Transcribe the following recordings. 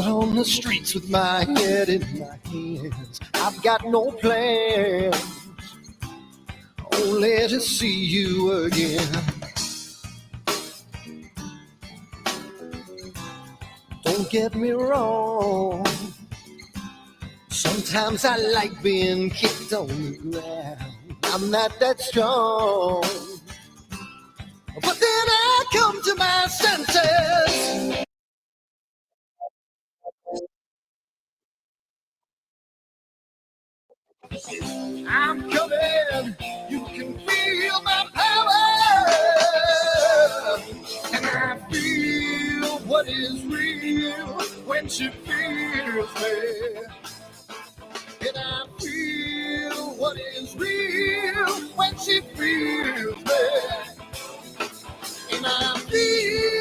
out on the streets with my head in my hands. I've got no plans, only to see you again. Don't get me wrong, sometimes I like being kicked on the ground. I'm not that strong, but then I come to my senses. I'm coming, you can feel my power, and I feel what is real when she feels me. And I feel what is real when she feels me. And I feel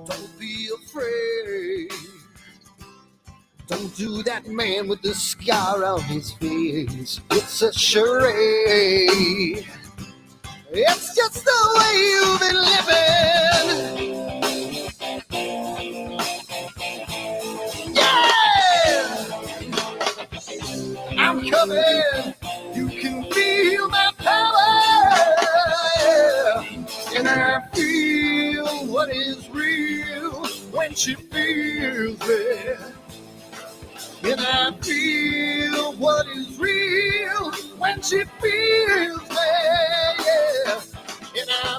don't be afraid. Don't do that man with the scar on his face. It's a charade. It's just the way you've been living. Yeah! I'm coming. You can feel my power. And I feel what is real when she feels me. And I feel what is real when she feels me, yeah. And I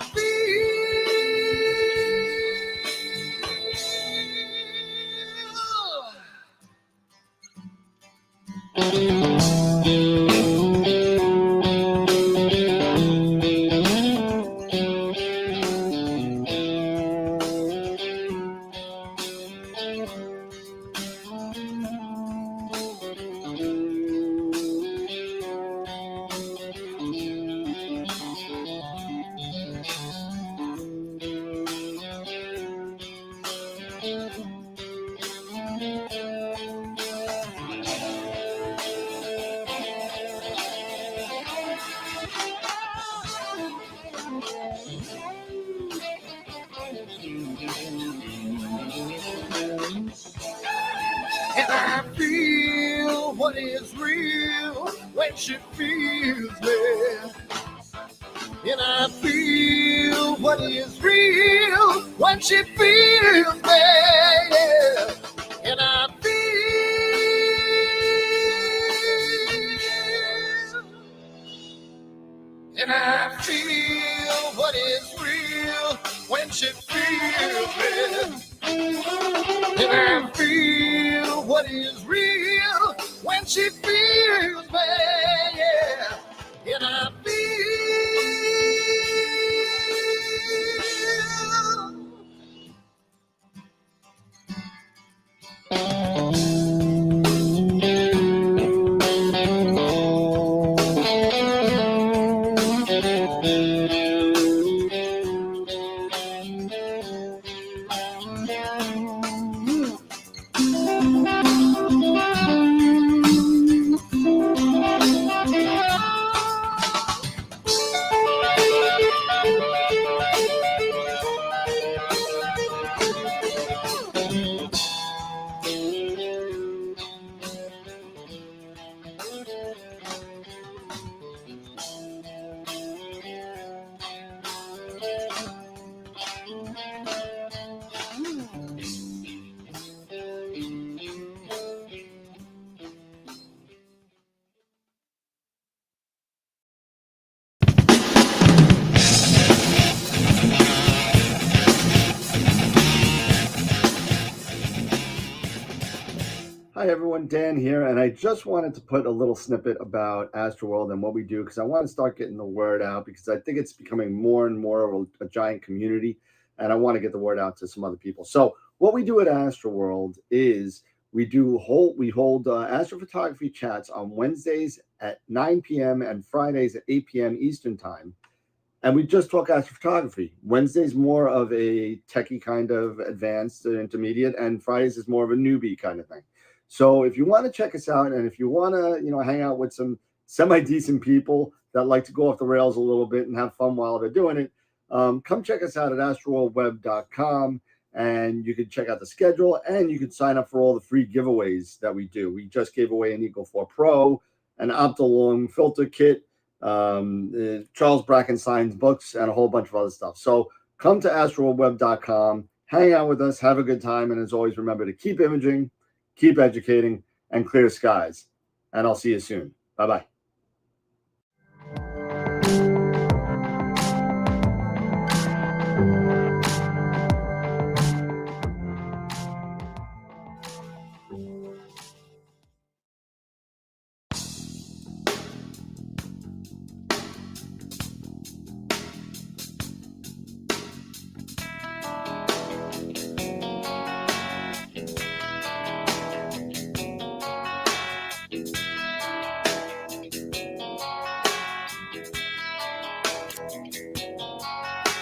feel what is real when she feels me. And I feel what is real when she feels me, yeah. And I feel what is real when she feels me. And I feel what is real when she feels me, yeah. And I feel Hi everyone, Dan here, and I just wanted to put a little snippet about AstroWorld and what we do because I want to start getting the word out because I think it's becoming more and more of a giant community, and I want to get the word out to some other people. So what we do at AstroWorld is we hold astrophotography chats on Wednesdays at 9 p.m. and Fridays at 8 p.m. Eastern Time. And we just talk astrophotography. Wednesday's more of a techie kind of advanced intermediate, and Fridays is more of a newbie kind of thing. So if you want to check us out, and if you want to, hang out with some semi-decent people that like to go off the rails a little bit and have fun while they're doing it, come check us out at AstroWorldWeb.com, and you can check out the schedule, and you can sign up for all the free giveaways that we do. We just gave away an Eagle 4 Pro, an Optilong filter kit, Charles Brackenstein's books, and a whole bunch of other stuff. So come to AstroWorldWeb.com, hang out with us, have a good time, and as always, remember to keep imaging, keep educating, and clear skies. And I'll see you soon. Bye-bye.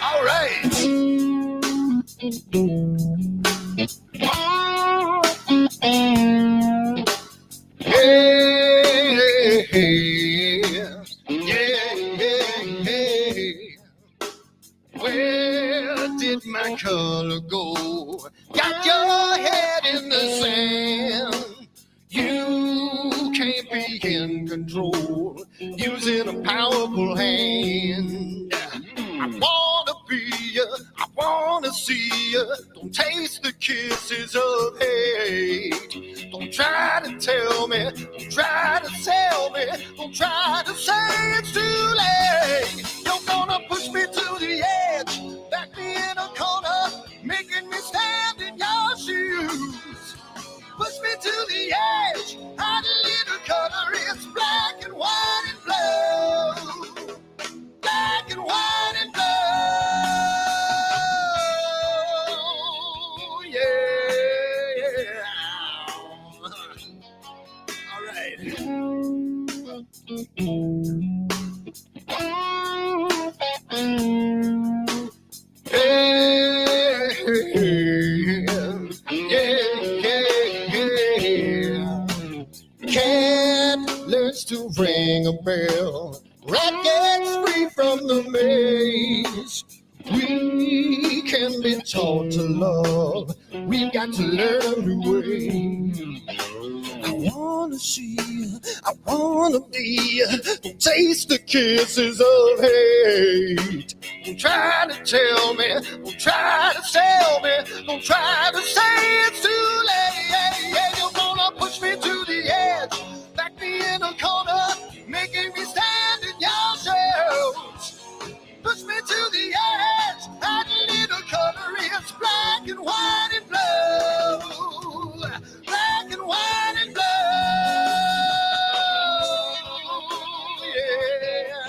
All right. Where did my color go? Got your head in the sand. You can't be in control, using a powerful hand. I wanna be you, I wanna see you. Don't taste the kisses of hate. Don't try to tell me, don't try to sell me, don't try to say it's too late. You're gonna push me to the edge, back me in a corner, making me stand in your shoes. Push me to the edge, hide a little color, it's black and white and blue. Black and white and blue, yeah. All right. Cat learns to ring a bell. Rat gets free from the maze. We can be taught to love. We've got to learn a new way. I wanna see you, I wanna be you. Don't taste the kisses of hate. Don't try to tell me, don't try to sell me, don't try to say it's too late. You're gonna push me to the edge, back me in a corner, making me stand in your shoes. Push me to the edge, add a little color, it's black and white and blue. Black and white and blue, yeah.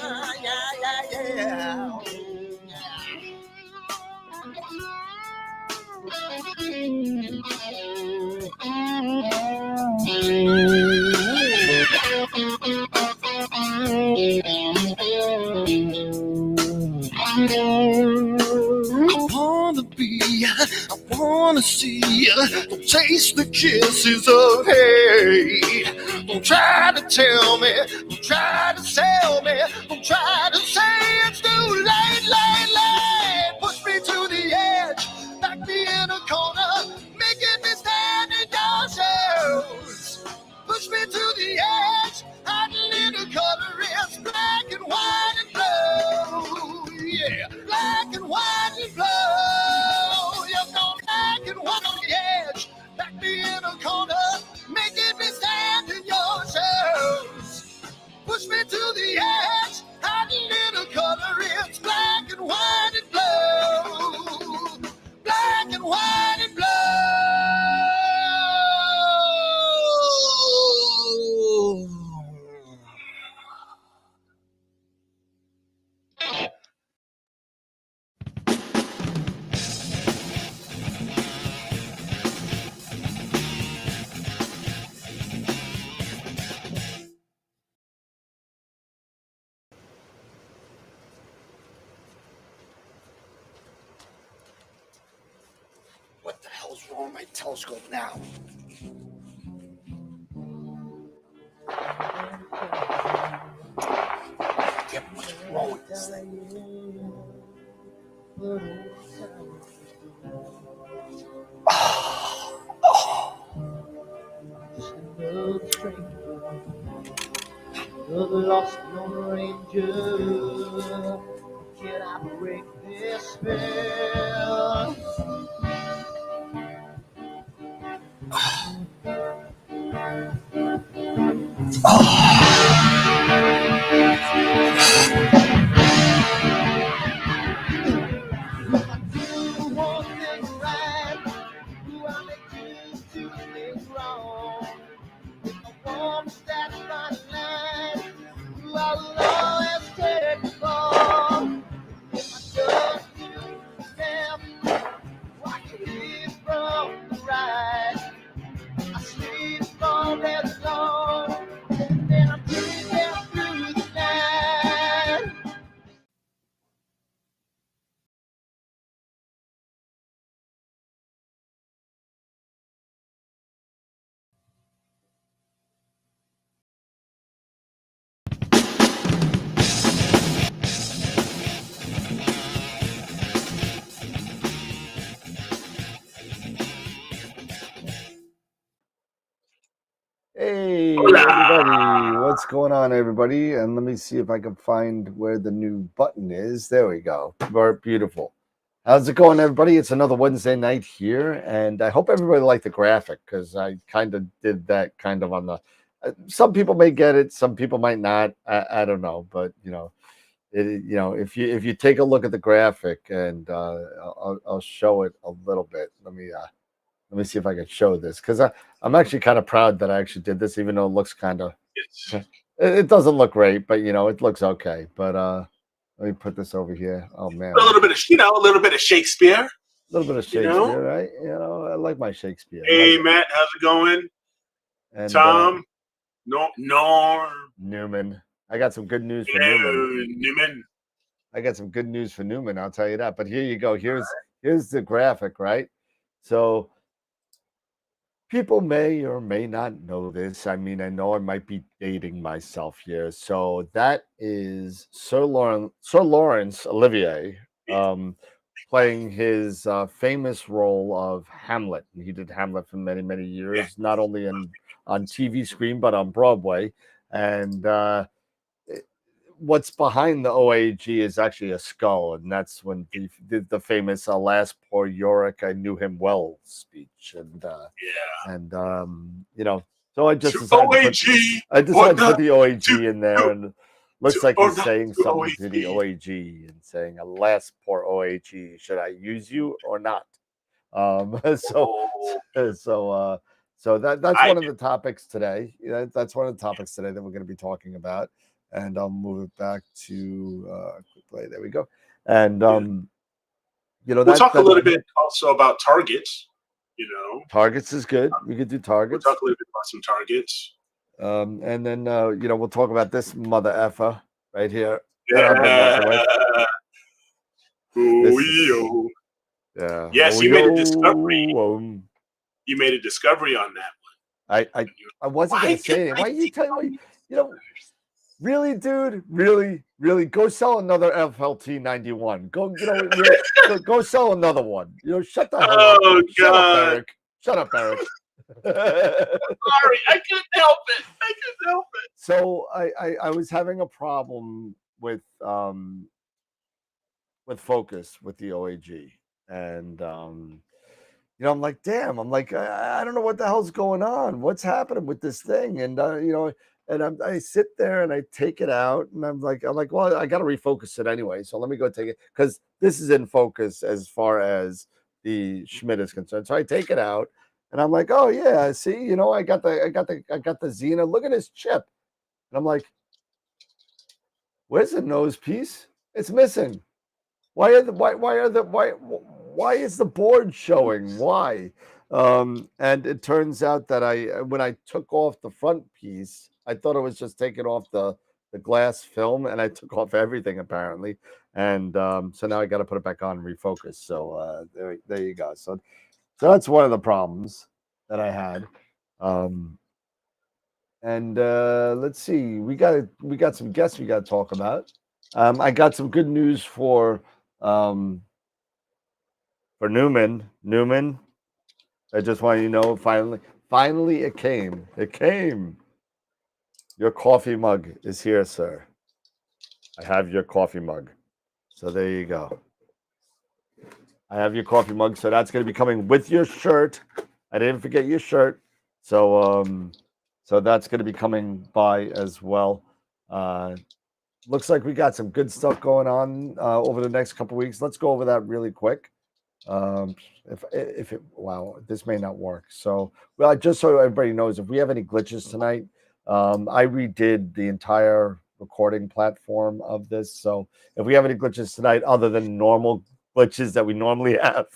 I wanna be, I wanna see, don't taste the kisses of hate. Don't try to tell me, don't try to sell me, don't try to say it's too late, late. Push me to the edge, back me in a corner, making me stand in your shoes. Push me to the edge, add a little color, it's black and white and blue. Yeah, black and white and blue. You're gone black and white on the edge, back me in a corner, making me stand in your shoes. Push me to the edge, add a on my telescope now. Get what's wrong with this thing. Another lost Lone Ranger. Can I break this spell? One thing right, I make two things wrong. If I want to stand my line, I will always take the fall. If I just do left, walk away from the right. I sleep all day long, and I'm breathing through the night. Hey, Hola. everybody. What's going on, everybody? And let me see if I can find where the new button is. There we go. Beautiful. How's it going, everybody? It's another Wednesday night here, and I hope everybody liked the graphic because I kind of did that kind of on the. Some people may get it, some people might not. I don't know, but if you take a look at the graphic, and I'll show it a little bit. Let me see if I can show this because I'm actually kind of proud that I actually did this, even though it looks kind of. It doesn't look great, but it looks okay. But let me put this over here. Oh man, A little bit of a little bit of Shakespeare. A little bit of Shakespeare, right? I like my Shakespeare. Hey Matt, how's it going? And Tom, Norm, Newman. I got some good news for Newman. Newman. I got some good news for Newman. I'll tell you that. But here you go. Here's the graphic, right? So people may or may not know this. I mean, I know I might be dating myself here. So that is Sir Laurence Olivier playing his famous role of Hamlet. He did Hamlet for many, many years, not only on TV screen, but on Broadway. And what's behind the OAG is actually a skull, and that's when he did the famous "Alas, poor Yorick, I knew him well" speech, and so I just decided to put the OAG in there, and looks like he's saying something to the OAG and saying, "Alas, poor OAG, should I use you or not?" So that's one of the topics today. That's one of the topics today that we're going to be talking about. And I'll move it back to quick play. There we go. And we'll talk a little bit also about targets. Targets is good. We could do targets. We'll talk a little bit about some targets. And then we'll talk about this mother effer right here. Yeah. Yeah. Yes, you made a discovery. You made a discovery on that one. I wasn't going to say it. Why are you telling me? Really, dude? Really? Go sell another FLT 91. Go, go sell another one. Shut the hell up. Oh, God. Shut up, Eric. Sorry, I couldn't help it. So I was having a problem with focus with the OAG, and I'm like, damn. I'm like, I don't know what the hell's going on. What's happening with this thing? And and I sit there and I take it out, and I'm like, well, I got to refocus it anyway. So let me go take it because this is in focus as far as the Schmidt is concerned. So I take it out, and I'm like, oh yeah, see, I got the Xena. Look at his chip, and I'm like, where's the nose piece? It's missing. Why is the board showing? Why? And it turns out that when I took off the front piece, I thought it was just taking off the glass film, and I took off everything apparently. And so now I got to put it back on and refocus. So there you go. So So that's one of the problems that I had. And let's see, we got some guests we got to talk about. I got some good news for Newman. Newman, I just want you to know, finally it came. It came. Your coffee mug is here, sir. I have your coffee mug. So there you go. I have your coffee mug. So that's going to be coming with your shirt. I didn't forget your shirt. So so that's going to be coming by as well. Looks like we got some good stuff going on over the next couple weeks. Let's go over that really quick. If it, wow, this may not work. So, well, just so everybody knows, if we have any glitches tonight, I redid the entire recording platform of this. So if we have any glitches tonight, other than normal glitches that we normally have,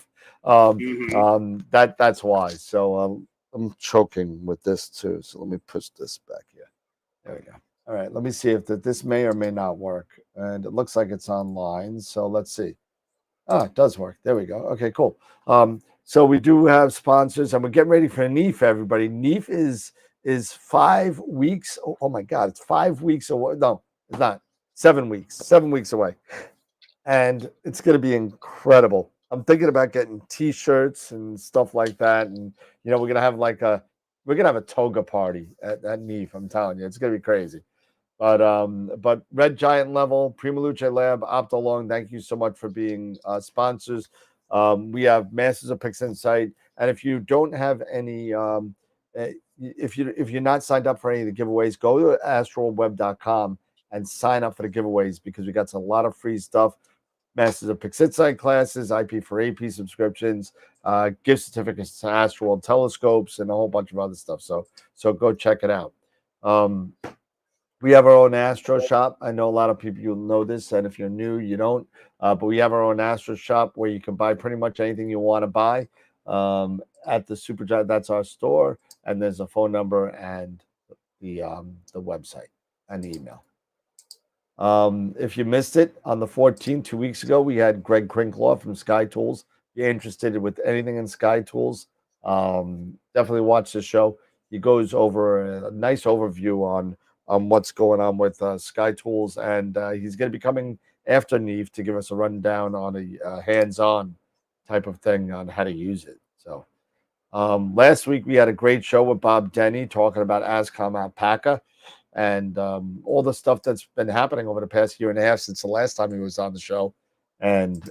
that's why. So I'm choking with this too. So let me push this back here. There we go. All right, let me see if this may or may not work. And it looks like it's online. So let's see. Ah, it does work. There we go. Okay, cool. So we do have sponsors, and we're getting ready for NEAF, everybody. NEAF is 5 weeks. Oh my God, it's 5 weeks away. No, it's not. 7 weeks. 7 weeks away. And it's going to be incredible. I'm thinking about getting T-shirts and stuff like that. And, you know, we're going to have a toga party at NEAF. I'm telling you, it's going to be crazy. But Red Giant Level, Prima Luce Lab, Optolong, thank you so much for being sponsors. We have Masters of Pix Insight, and if you don't have any, if you're not signed up for any of the giveaways, go to astroweb.com and sign up for the giveaways, because we got a lot of free stuff. Masters of Pix Insight classes, IP for AP subscriptions, gift certificates to AstroWorld telescopes, and a whole bunch of other stuff. So go check it out. We have our own Astro shop. I know a lot of people, you'll know this, and if you're new, you don't. But we have our own Astro shop where you can buy pretty much anything you want to buy at the Supergiant. That's our store, and there's a phone number and the website and the email. If you missed it, on the 14th, 2 weeks ago, we had Greg Krinklaw from Sky Tools. If you're interested with anything in Sky Tools, definitely watch the show. He goes over a nice overview on what's going on with Sky Tools, and he's going to be coming after NEAF to give us a rundown on a hands-on type of thing on how to use it. So last week we had a great show with Bob Denny talking about ASCOM Alpaca and all the stuff that's been happening over the past year and a half since the last time he was on the show. And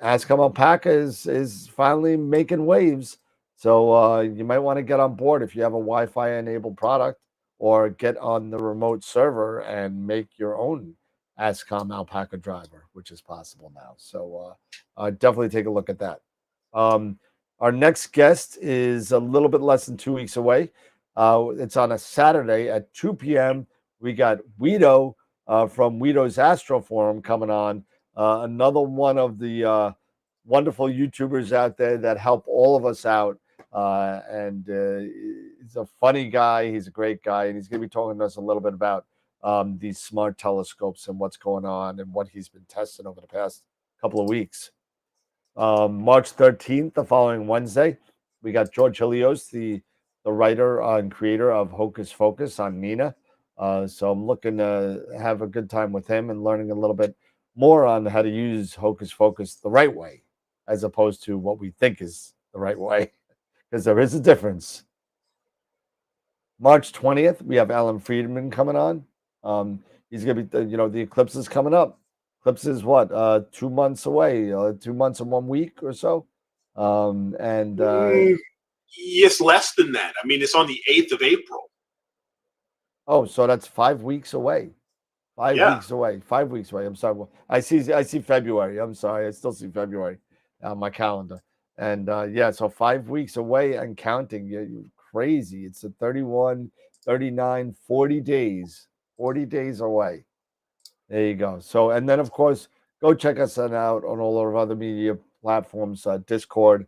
ASCOM Alpaca is finally making waves. So you might want to get on board if you have a Wi-Fi enabled product, or get on the remote server and make your own ASCOM Alpaca driver, which is possible now. So definitely take a look at that. Our next guest is a little bit less than 2 weeks away. It's on a Saturday at 2 p.m. We got Guido from Guido's Astro Forum coming on. Another one of the wonderful YouTubers out there that help all of us out. And he's a funny guy. He's a great guy. And he's going to be talking to us a little bit about these smart telescopes and what's going on and what he's been testing over the past couple of weeks. March 13th, the following Wednesday, we got George Helios, the writer and creator of Hocus Focus on Nina. So I'm looking to have a good time with him and learning a little bit more on how to use Hocus Focus the right way, as opposed to what we think is the right way, because there is a difference. March 20th, we have Alan Friedman coming on. He's going to be, the eclipse is coming up. Eclipse is what, 2 months away, 2 months and 1 week or so. Yes, less than that. I mean, it's on the 8th of April. Oh, so that's 5 weeks away. 5 weeks away. 5 weeks away. I'm sorry. Well, I see February. I'm sorry. I still see February on my calendar. And so 5 weeks away and counting. You're crazy. It's a 31, 39, 40 days. 40 days away. There you go. So, and then of course, go check us out on all our other media platforms, Discord,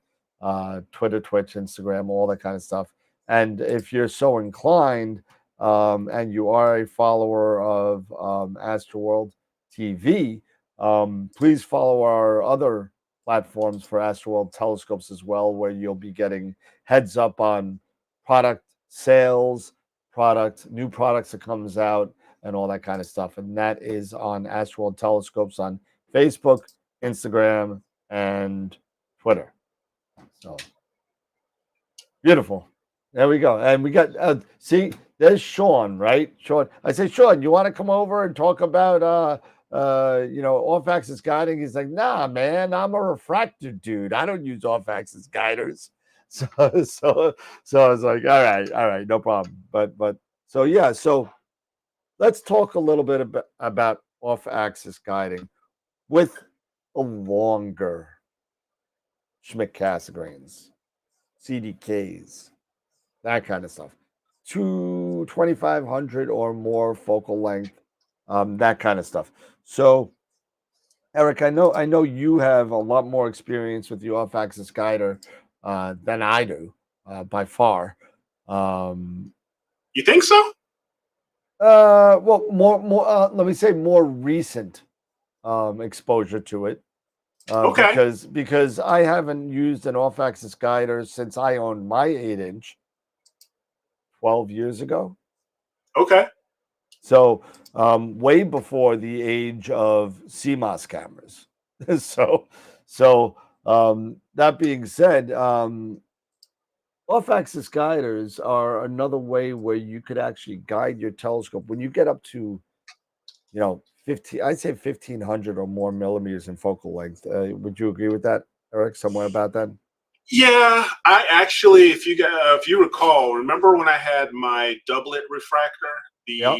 Twitter, Twitch, Instagram, all that kind of stuff. And if you're so inclined, and you are a follower of AstroWorld TV, please follow our other platforms for AstroWorld telescopes as well, where you'll be getting heads up on product sales, new products that comes out, and all that kind of stuff. And that is on AstroWorld Telescopes on Facebook, Instagram, and Twitter. So beautiful. There we go. And we got see, there's Sean, right? Sean. I say, Sean, you want to come over and talk about off-axis guiding? He's like, nah, man, I'm a refractor dude. I don't use off-axis guiders. So I was like, all right, no problem. But so yeah, so let's talk a little bit about off-axis guiding with a longer Schmidt-Cassegrains, CDKs, that kind of stuff. 2,500 or more focal length, that kind of stuff. So, Eric, I know you have a lot more experience with the off-axis guider than I do, by far. You think so? Well, more. Let me say more recent exposure to it. Okay. Because I haven't used an off-axis guider since I owned my 8-inch 12 years ago. Okay. So way before the age of CMOS cameras. so that being said, off-axis guiders are another way where you could actually guide your telescope when you get up to, 1,500 or more millimeters in focal length. Would you agree with that, Eric? Somewhere about that? Yeah, I actually, if you recall, remember when I had my doublet refractor, the Yep.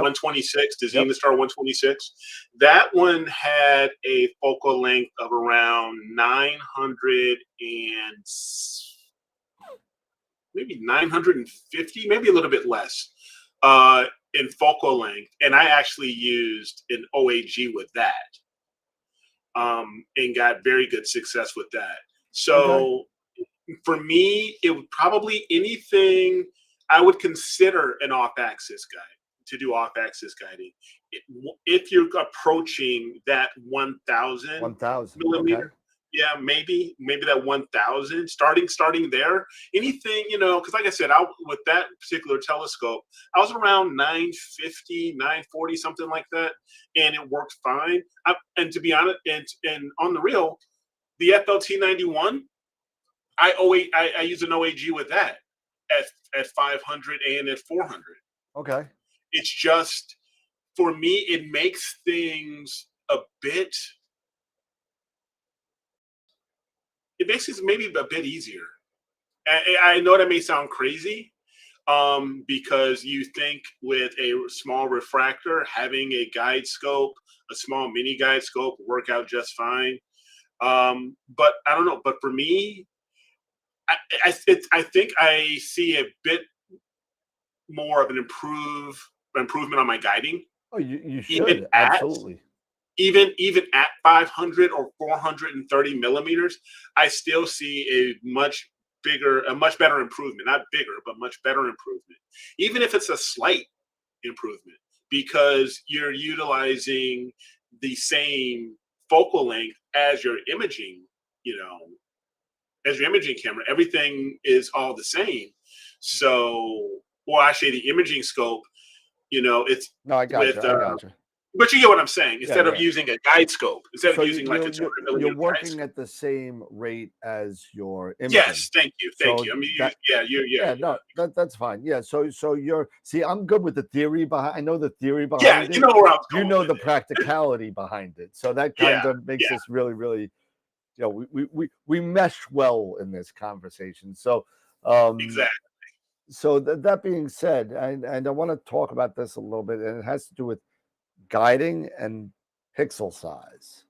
126, the Zenith Star 126? That one had a focal length of around 900 and maybe 950, maybe a little bit less in focal length, and I actually used an OAG with that, and got very good success with that. So for me, it would probably anything I would consider an off-axis guide to do off-axis guiding. If you're approaching that 1,000 millimeter, okay. yeah, maybe that 1,000, starting there. Anything, because like I said, with that particular telescope, I was around 950, 940, something like that, and it worked fine. And to be honest, and on the real, the FLT91, I use an OAG with that at 500 and at 400. Okay. It's just, for me, it makes things a bit. It makes it maybe a bit easier. I know that may sound crazy, because you think with a small refractor, having a guide scope, a small mini guide scope, will work out just fine. But I don't know. But for me, I think I see a bit more of an improvement on my guiding. Oh, you should, absolutely. Even at 500 or 430 millimeters, I still see a much better improvement. Not bigger, but much better improvement. Even if it's a slight improvement, because you're utilizing the same focal length as your imaging, camera. Everything is all the same. So, well, actually, the imaging scope, it's no, I got you. But you get what I'm saying. Instead of using a guide scope, instead of using like a 200 millimeter, you're working at the same rate as your imaging. Yes, thank you. I mean, no, that's fine. Yeah, so you're I'm good with the theory behind. I know the theory behind it. You know where I'm going. You know the practicality behind it. So that kind of makes this really, really. We mesh well in this conversation. So exactly. So that being said, and I want to talk about this a little bit, and it has to do with guiding and pixel size.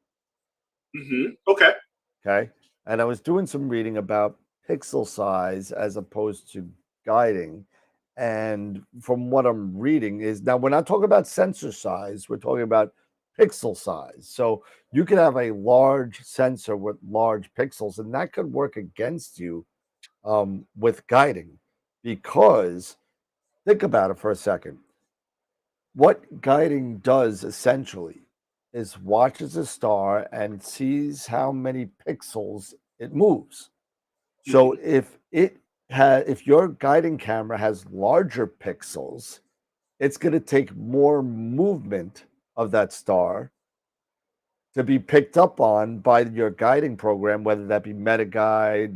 Okay. And I was doing some reading about pixel size as opposed to guiding. And from what I'm reading is, now we're not talking about sensor size, we're talking about pixel size. So you could have a large sensor with large pixels, and that could work against you with guiding, because think about it for a second. What guiding does essentially is watches a star and sees how many pixels it moves. So if your guiding camera has larger pixels, it's going to take more movement of that star to be picked up on by your guiding program, whether that be MetaGuide,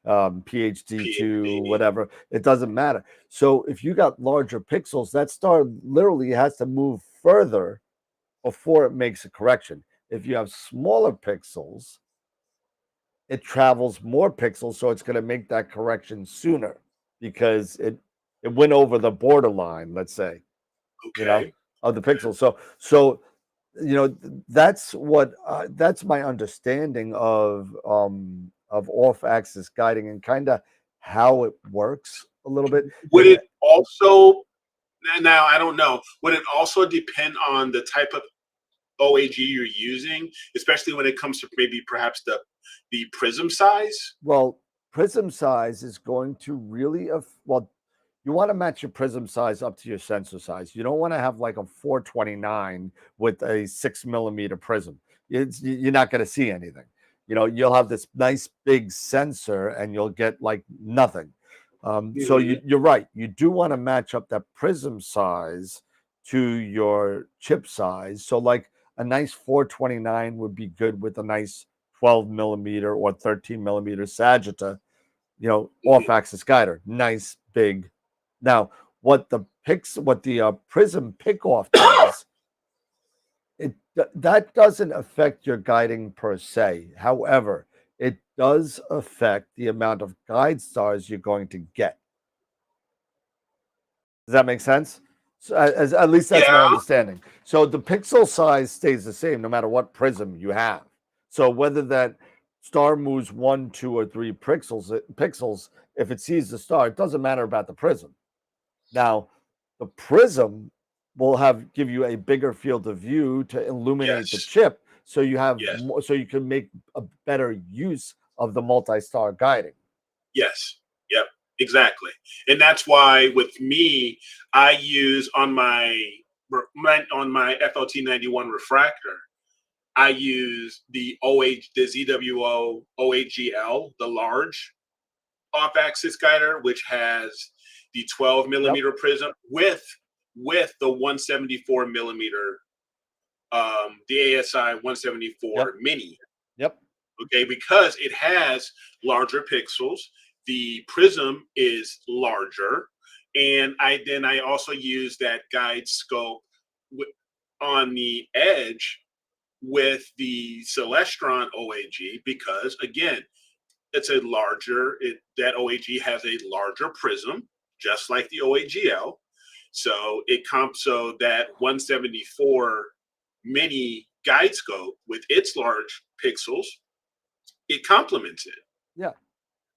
PhD2, whatever. It doesn't matter. So if you got larger pixels, that star literally has to move further before it makes a correction. If you have smaller pixels, it travels more pixels, so it's going to make that correction sooner because it went over the borderline, let's say, Okay. of the pixels. So that's what that's my understanding of off-axis guiding and kind of how it works a little bit. Would it also, now I don't know, would it also depend on the type of OAG you're using, especially when it comes to maybe perhaps the prism size? Well, prism size is going to really well, you want to match your prism size up to your sensor size. You don't want to have like a 429 with a 6mm prism. You're not going to see anything. You'll have this nice big sensor and you'll get like nothing. So you're right. You do want to match up that prism size to your chip size. So like a nice 429 would be good with a nice 12mm or 13mm Sagitta, off-axis guider. Nice big. Now, what the prism pickoff does, that doesn't affect your guiding per se. However, it does affect the amount of guide stars you're going to get. Does that make sense? So at least that's my understanding. So the pixel size stays the same no matter what prism you have. So whether that star moves 1, 2, or 3 pixels, if it sees the star, it doesn't matter about the prism. Now, the prism will give you a bigger field of view to illuminate the chip, so you have more, so you can make a better use of the multi-star guiding. Yes. Yep. Exactly. And that's why with me, I use on my FLT91 refractor, I use the ZWO OAGL, the large off-axis guider, which has the 12mm prism with the 174mm, the ASI 174 mini. Yep. Okay, because it has larger pixels, the prism is larger, and I also use that guide scope on the edge with the Celestron OAG because again, it's a larger. That OAG has a larger prism, just like the OAGL. So so that 174 mini guide scope with its large pixels, it complements it. Yeah.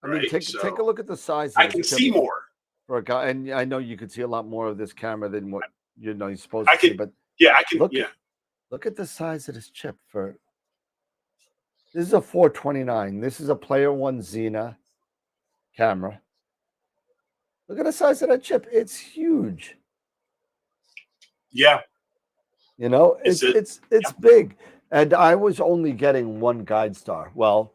I mean, take a look at the size. I can see more for a guy, and I know you could see a lot more of this camera than what you're supposed to see. But I can. Look at the size of this chip. This is a 429. This is a Player One Xena camera. Look at the size of that chip. It's huge. Yeah. It's big. And I was only getting one guide star. Well,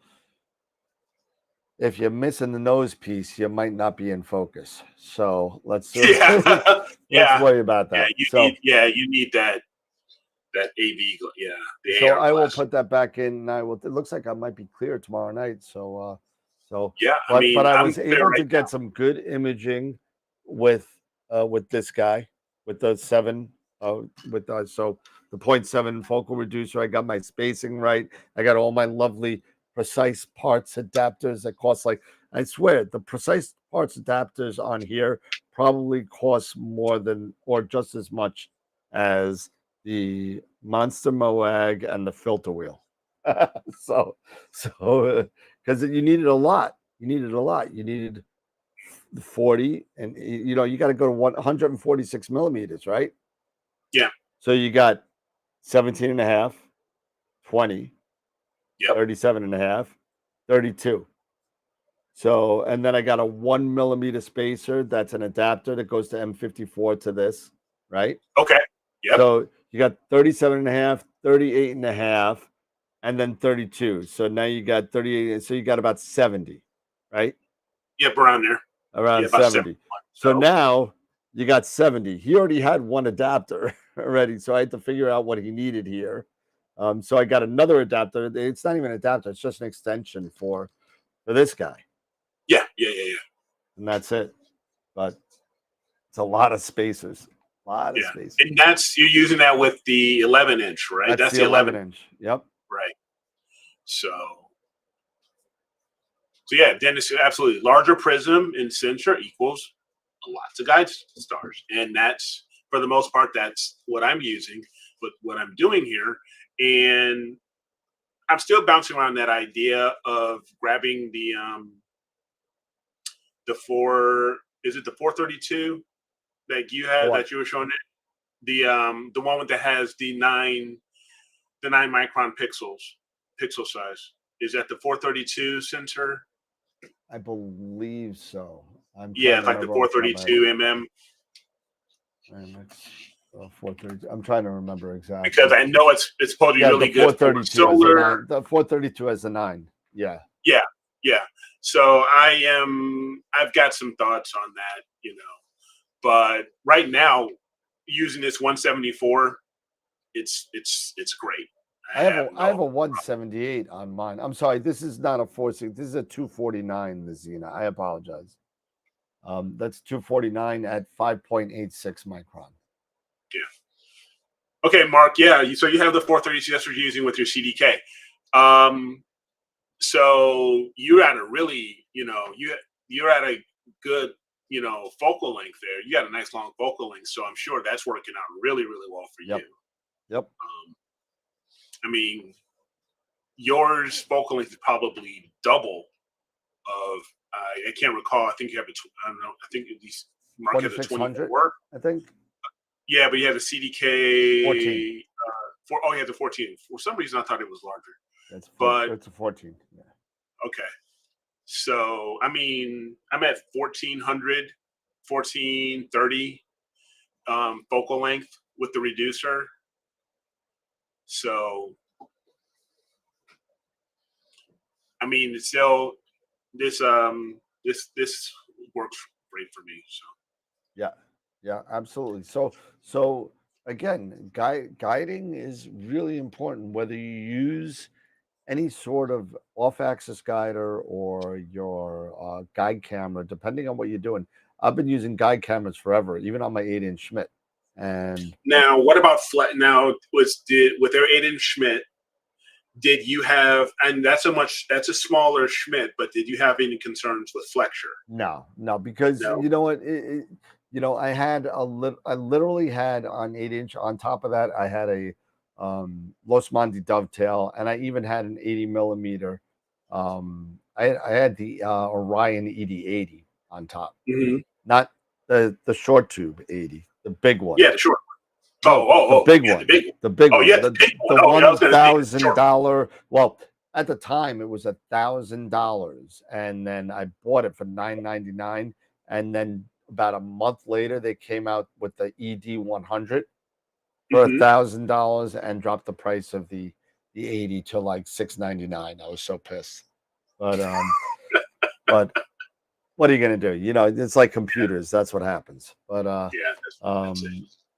if you're missing the nose piece, you might not be in focus. So let's worry about that. You need that AV. Yeah. So I will put that back in. It looks like I might be clear tomorrow night. So yeah. But I was able to get some good imaging with this guy with the 7 so the 0.7 focal reducer. I got my spacing right. I got all my lovely precise parts adapters that cost I swear the precise parts adapters on here probably cost more than or just as much as the Monster Moag and the filter wheel. so because you needed a lot. You needed 40, and you got to go to 146 millimeters, right? Yeah. So you got 17 and a half, 20, 37 and a half, 32. So, and then I got a 1mm spacer. That's an adapter that goes to M54 to this, right? Okay. Yep. So You got 37 and a half, 38 and a half, and then 32. So now you got 38. So you got about 70, right? Yep, around there. Around Yeah, about 70. So now you got 70. He already had one adapter already. So I had to figure out what he needed here. So I got another adapter. It's not even an adapter. It's just an extension for this guy. Yeah. And that's it. But it's a lot of spacers. A lot of spacers. And you're using that with the 11-inch, right? That's the 11-inch. Yep. Right. So yeah, then it's absolutely larger prism in center equals lots of guide stars. And that's, for the most part, that's what I'm using, but what I'm doing here. And I'm still bouncing around that idea of grabbing the 432 that you had, that you were showing it? The one that has the 9 micron pixel size. Is that the 432 sensor? I believe so. Yeah, it's like the 432 mm. 432. I'm trying to remember exactly, because I know it's supposed to be really good for solar. The 432 has a 9. Yeah. So I've got some thoughts on that, but right now using this 174, it's great. I have a 178 on mine. I'm sorry, this is not a 460. This is a 249. The Xena. I apologize. That's 249 at 5.86 micron. Yeah. Okay, Mark. Yeah. So you have the 432 that's what you're using with your CDK. So you're at a really, you're at a good, focal length there. You got a nice long focal length. So I'm sure that's working out really, really well for you. Yep. I mean, yours focal length is probably double of, I can't recall. I think you have I don't know. I think these Mark has a 24. I think. Yeah, but you have the CDK 14. You have the 14. For some reason, I thought it was larger. It's a 14. Yeah. Okay. So, I mean, I'm at 1400, 1430 focal length with the reducer. So, I mean, it's still this works great for me. So. Yeah, absolutely. So again, guiding is really important, whether you use any sort of off-axis guider or your guide camera, depending on what you're doing. I've been using guide cameras forever, even on my 8-inch Schmidt. And now, what about flat? Now, with their 8-inch Schmidt, did you have? And that's a smaller Schmidt, but did you have any concerns with flexure? No, because you know what? I literally had on 8-inch. On top of that, I had a Los Monte dovetail, and I even had an 80 millimeter. I had the Orion ED80 on top, not the short tube 80, the big one. Yeah, the short one. The big one. The big one. Yeah, the $1,000. Well, at the time it was $1,000, and then I bought it for $999, and then about a month later they came out with the ED100 for $1,000 and dropped the price of the 80 to like $699. I was so pissed, but what are you gonna do? It's like computers. That's what happens. But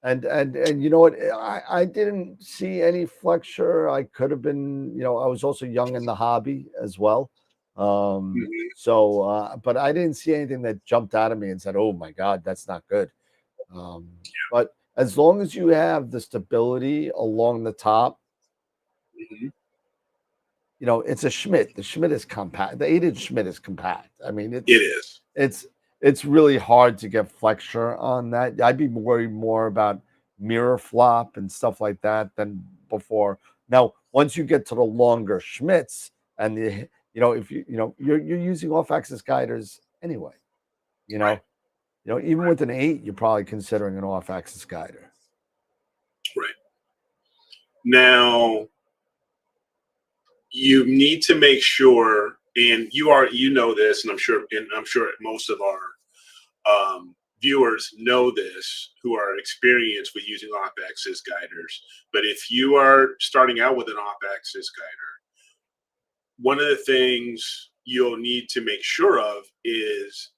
and you know what? I didn't see any flexure. I could have been. I was also young in the hobby as well. So, but I didn't see anything that jumped out at me and said, "Oh my God, that's not good." But as long as you have the stability along the top, it's a Schmidt. The Schmidt is compact. The 8-inch Schmidt is compact. I mean, it is. It's really hard to get flexure on that. I'd be worried more about mirror flop and stuff like that than before. Now, once you get to the longer Schmidts and if you're using off-axis guiders anyway, even with an 8, you're probably considering an off-axis guider. Right. Now, you need to make sure, and you know this, and I'm sure most of our viewers know this who are experienced with using off-axis guiders. But if you are starting out with an off-axis guider, one of the things you'll need to make sure of is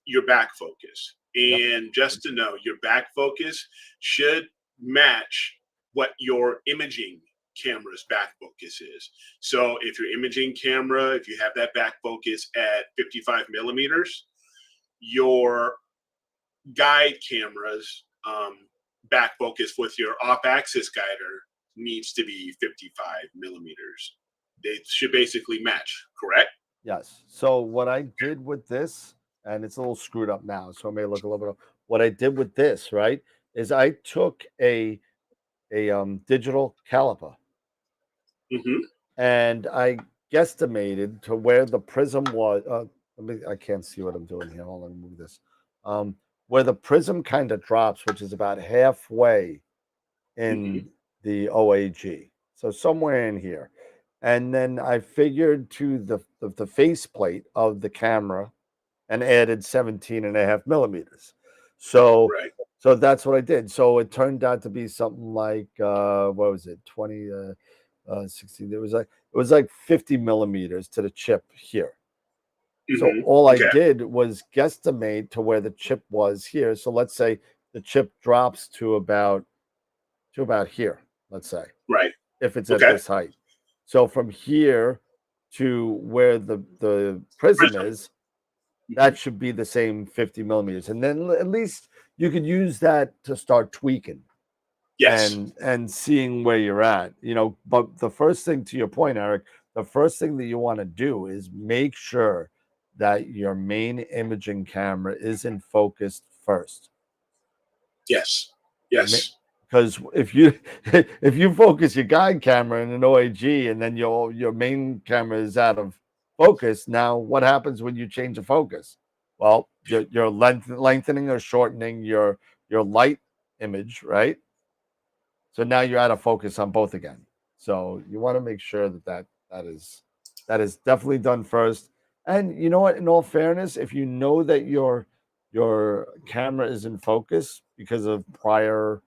your back focus. And just to know, your back focus should match what your imaging camera's back focus is. So if your imaging camera, if you have that back focus at 55 millimeters, your guide camera's back focus with your off-axis guider needs to be 55 millimeters. They should basically match, correct? Yes. So what I did with this, and it's a little screwed up now, so it may look a little bit. What I did with this, right, is I took a digital caliper Mm-hmm. and I guesstimated to where the prism was. I can't see what I'm doing here. Hold on, move this. Where the prism kind of drops, which is about halfway in the OAG, so somewhere in here. And then I figured to the faceplate of the camera and added 17.5 millimeters. So Right. so that's what I did. So it turned out to be something like what was it, 20 16. It was like 50 millimeters to the chip here. So all I Okay. did was guesstimate to where the chip was here. So let's say the chip drops to about here, let's say, Right. if it's at Okay. this height. So from here to where the prism is, that should be the same 50 millimeters. And then at least you could use that to start tweaking Yes. and seeing where you're at, But the first thing, to your point, Eric, the first thing that you want to do is make sure that your main imaging camera is in focus first. Yes. Yes. Because if you focus your guide camera in an OAG and then your main camera is out of focus, now what happens when you change the focus? Well, you're lengthening or shortening your light image, right? So now you're out of focus on both again. So you want to make sure that is definitely done first. And you know what? In all fairness, if you know that your camera is in focus because of prior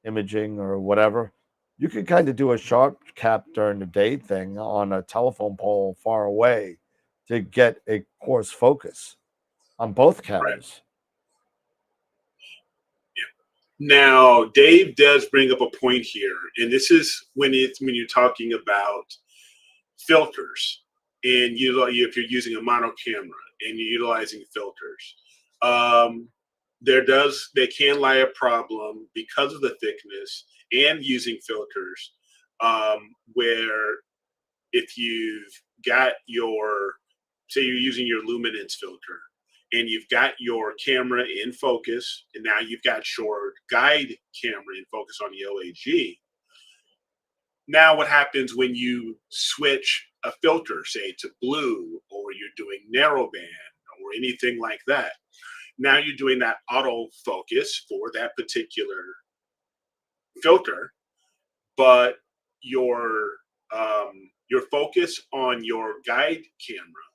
imaging or whatever, you could kind of do a sharp cap during the day thing on a telephone pole far away to get a coarse focus on both cameras. Now, Dave does bring up a point here, and this is when you're talking about filters, and if you're using a mono camera and you're utilizing filters, they can lie a problem because of the thickness and using filters, where if you've got say you're using your luminance filter and you've got your camera in focus, and now you've got your guide camera in focus on the OAG. Now what happens when you switch a filter, say to blue, or you're doing narrowband or anything like that? Now you're doing that auto focus for that particular filter, but your focus on your guide camera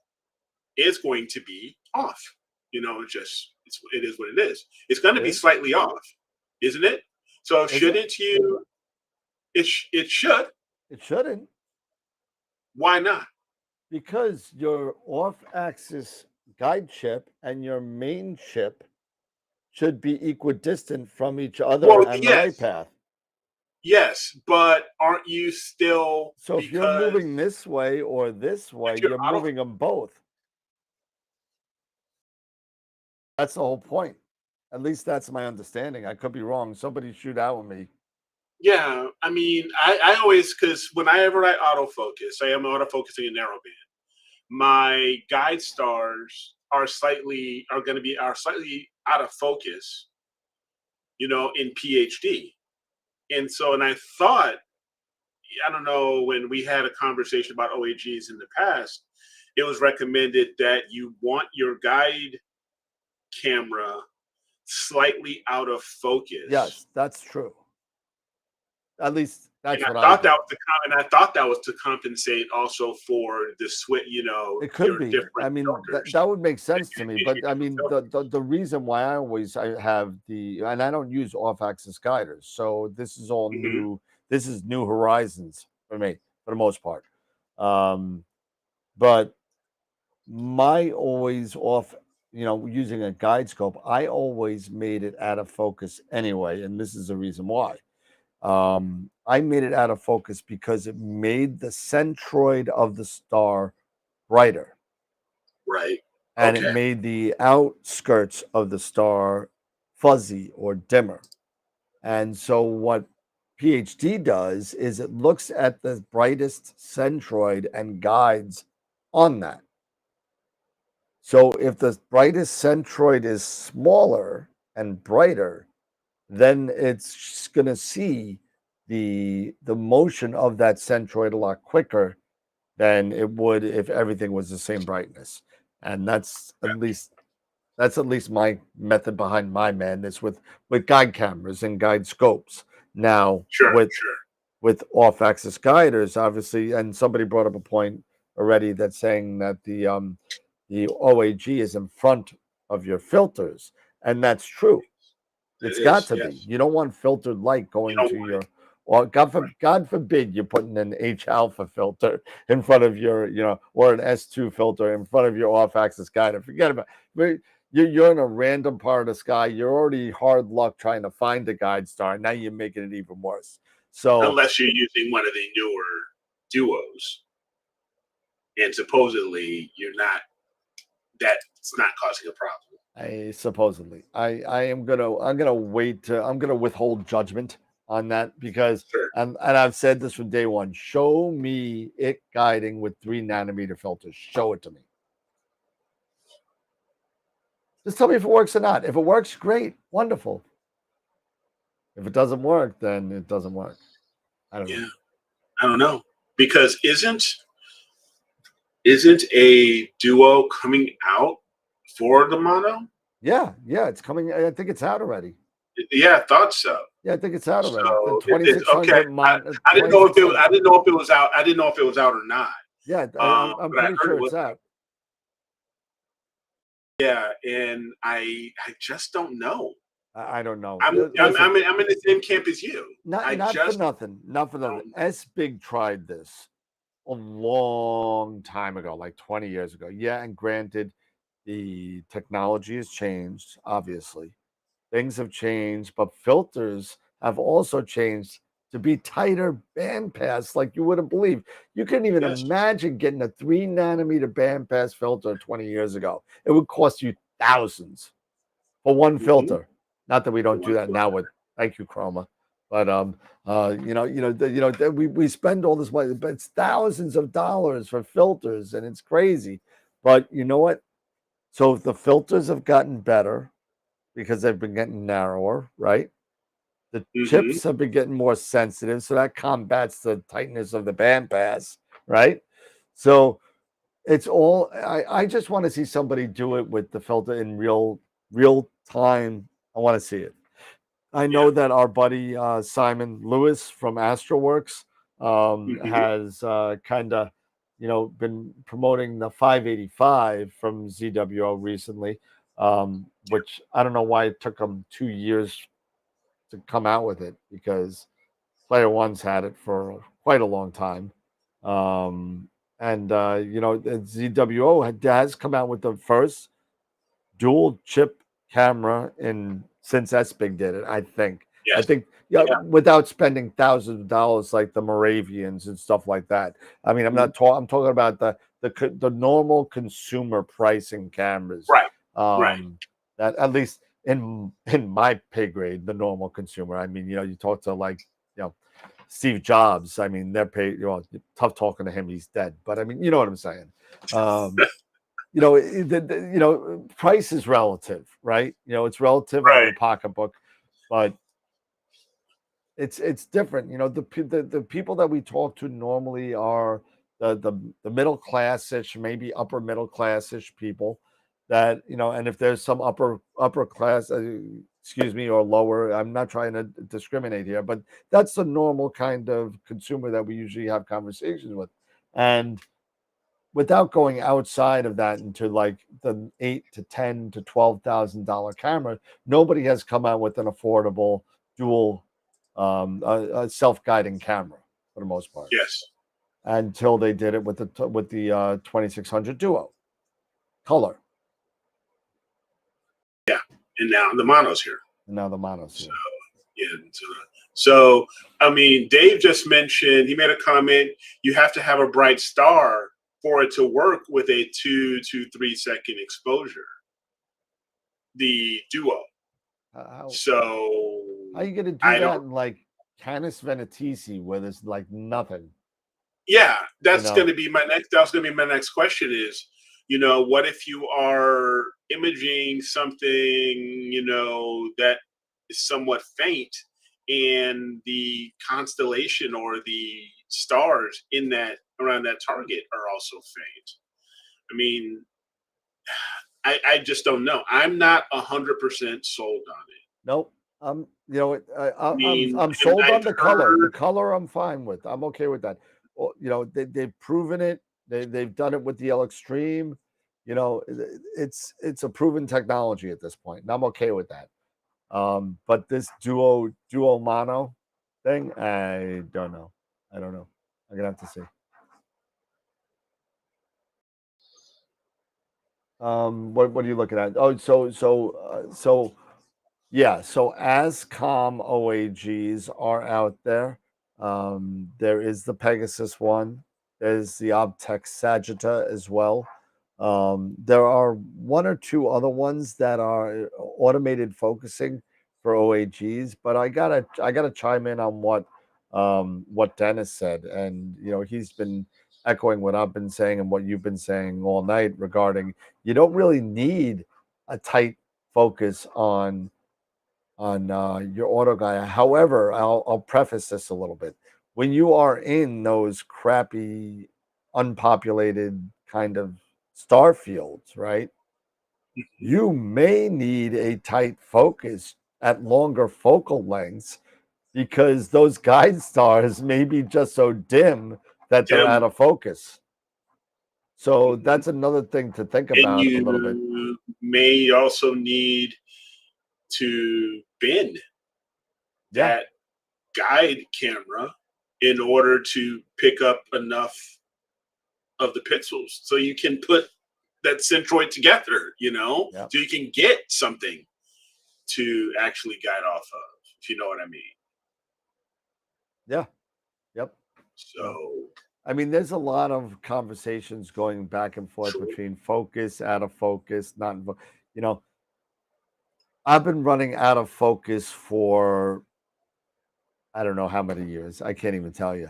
is going to be off. It is what it is. It's going to be slightly off, isn't it? So shouldn't you? It should. It shouldn't. Why not? Because your off-axis guide chip and your main chip should be equidistant from each other and the light path. Yes, but aren't you still? So if you're moving this way or this way, you're moving them both. That's the whole point. At least that's my understanding. I could be wrong. Somebody shoot out with me. Yeah, I mean, I always, because whenever I autofocus, I am autofocusing in narrowband. My guide stars are slightly out of focus, in PhD. And so, and I thought, I don't know, when we had a conversation about OAGs in the past, it was recommended that you want your guide camera slightly out of focus. Yes, that's true. At least That's And what I I thought do. I thought that was to compensate also for the switch, you know, It could your be. different I mean, filters. that would make sense to me. But I mean, Filters. the reason why I have and I don't use off-axis guiders, so this is all Mhm. new. This is new horizons for me, for the most part. But my always off, using a guide scope, I always made it out of focus anyway, and this is the reason why. I made it out of focus because it made the centroid of the star brighter, Right. and it Okay. made the outskirts of the star fuzzy or dimmer. And so what PhD does is it looks at the brightest centroid and guides on that. So if the brightest centroid is smaller and brighter, then it's going to see the motion of that centroid a lot quicker than it would if everything was the same brightness. And that's at least my method behind my madness with guide cameras and guide scopes. Now Sure. Sure. with off-axis guiders, obviously, and somebody brought up a point already that's saying that the OAG is in front of your filters, and that's true. It's It got is. to be. Yes. You don't want filtered light You going don't to want your, or God forbid you're putting an H alpha filter in front of your, or an S2 filter in front of your off-axis guide. Forget about it. You're in a random part of the sky. You're already hard luck trying to find a guide star. Now you're making it even worse. So unless you're using one of the newer duos, and supposedly you're not. That's not causing a problem. I'm gonna wait I'm gonna withhold judgment on that because Sure. and I've said this from day one. Show me it guiding with 3 nanometer filters. Show it to me. Just tell me if it works or not. If it works, great, wonderful. If it doesn't work, then it doesn't work. I don't know. Yeah. I don't know, because isn't a duo coming out for the mono? Yeah, it's coming. I think it's out already. Yeah, I thought so. Yeah, I think it's out already. The So it's okay. 2600 I didn't know if it. 2600. I didn't know if it was out. I didn't know if it was out or not. Yeah, I'm But I pretty heard sure it was it's out. out. Yeah, and I just don't know. I don't know. I'm Listen, I'm in the same camp as you. I not for just nothing. Not for nothing. don't. S Big tried this a long time ago, like 20 years ago. Yeah, and granted, the technology has changed, obviously. Things have changed, but filters have also changed to be tighter bandpass, like you wouldn't believe. You couldn't even Yes. imagine getting a 3 nanometer bandpass filter 20 years ago. It would cost you thousands for one Mhm. filter. Not that we don't do One that now filter. with thank you, Chroma. But we spend all this money, but it's thousands of dollars for filters, and it's crazy. But you know what? So the filters have gotten better because they've been getting narrower, right? The Mhm. chips have been getting more sensitive, so that combats the tightness of the bandpass, right? So it's all I just want to see somebody do it with the filter in real time. I want to see it. I Yeah. know that our buddy Simon Lewis from AstroWorks Mhm. has kind of, been promoting the 585 from ZWO recently, which I don't know why it took them 2 years to come out with it because Player One's had it for quite a long time. Um, and ZWO has come out with the first dual chip camera in since SBIG did it. I think. I Yes. think yeah, Yeah. without spending thousands of dollars like the Moravians and stuff like that. I mean, I'm Mhm. not talking. I'm talking about the normal consumer pricing cameras. Right. Right. That at least in my pay grade, the normal consumer. I mean, you talk to like Steve Jobs. I mean, they're paid. Tough talking to him. He's dead. But I mean, you know what I'm saying. Um, price is relative, right? It's relative on Right. your pocketbook, but it's different. The people that we talk to normally are the middle class-ish, maybe upper middle class-ish people that and if there's some upper class excuse me, or lower. I'm not trying to discriminate here, but that's the normal kind of consumer that we usually have conversations with. And without going outside of that into like the $8 to $10 to $12,000 camera, nobody has come out with an affordable dual self-guiding camera for the most part. Yes. Until they did it with the 2600 Duo color. Yeah, and now the mono's here. And now the mono's here. Yeah. So, I mean, Dave just mentioned, he made a comment, you have to have a bright star for it to work with a 2 to 3 second exposure. The Duo. How are you going to do that in like Canis Venetici where there's like nothing? Yeah, that's going to be my next. That's going to be my next question. Is, what if you are imaging something, that is somewhat faint, and the constellation or the stars in that around that target are also faint? I mean, I just don't know. I'm not 100% sold on it. Nope. I'm sold on the color. The color I'm fine with. I'm okay with that. They've proven it. They've done it with the L Extreme. It's a proven technology at this point, and I'm okay with that. But this duo mono thing, I don't know. I'm gonna have to see. What are you looking at? Oh, so yeah. So ASCOM OAGs are out there. There is the Pegasus one. There's the Optech Sagitta as well. There are one or two other ones that are automated focusing for OAGs, but I gotta chime in on what Dennis said, and he's been echoing what I've been saying and what you've been saying all night regarding you don't really need a tight focus on your auto guy. However, I'll preface this a little bit. When you are in those crappy, unpopulated kind of star fields, right? You may need a tight focus at longer focal lengths because those guide stars may be just so dim that they're out of focus. So that's another thing to think about a little bit. You may also need to bend that guide camera in order to pick up enough of the pixels so you can put that centroid together, so you can get something to actually guide off of, if you know what I mean. Yeah. Yep. So, I mean, there's a lot of conversations going back and forth between focus, out of focus, not, I've been running out of focus for, I don't know how many years. I can't even tell you.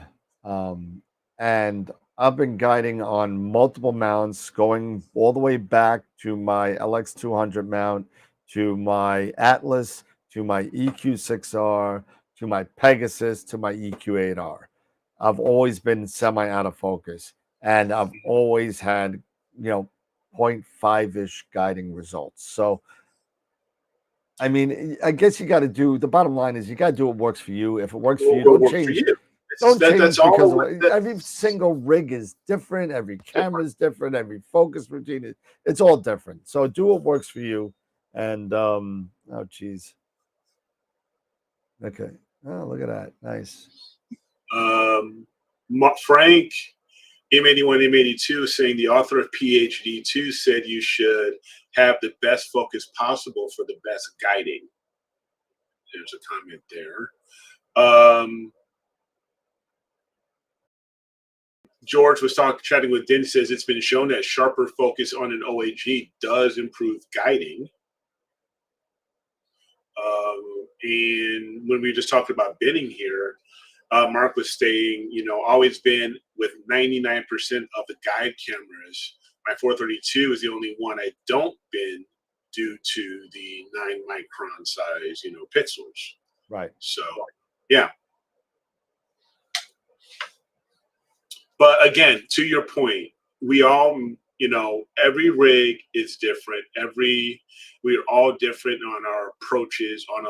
And I've been guiding on multiple mounts, going all the way back to my LX200 mount, to my Atlas, to my EQ6R, to my Pegasus, to my EQ8R. I've always been semi out of focus, and I've always had, 0.5-ish guiding results. So, I mean, I guess you got to do, the bottom line is you got to do what works for you. If it works for you, don't change. Don't change because every single rig is different. Every camera is different. Every focus routine, it's all different. So do what works for you. And, oh, geez. Okay. Oh, look at that. Nice. Frank, M81, M82, saying the author of PhD 2 said you should have the best focus possible for the best guiding. There's a comment there. George was chatting with Den, says it's been shown that sharper focus on an OAG does improve guiding. And when we just talked about binning here, Mark was saying, always been with 99% of the guide cameras. My 432 is the only one I don't bin due to the 9 micron size, pixels. Right. So, yeah. But again, to your point, we all, every rig is different. We're all different on our approaches on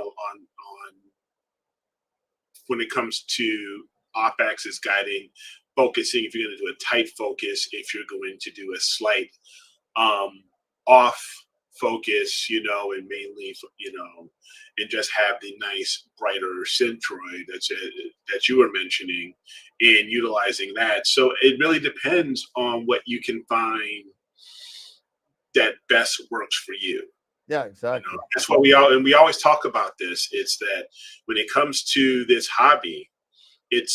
when it comes to off-axis guiding, focusing. If you're going to do a tight focus, if you're going to do a slight off focus, and mainly, and just have the nice brighter centroid that you were mentioning, and utilizing that. So it really depends on what you can find that best works for you. Yeah, exactly. That's what we always talk about this. It's that when it comes to this hobby, you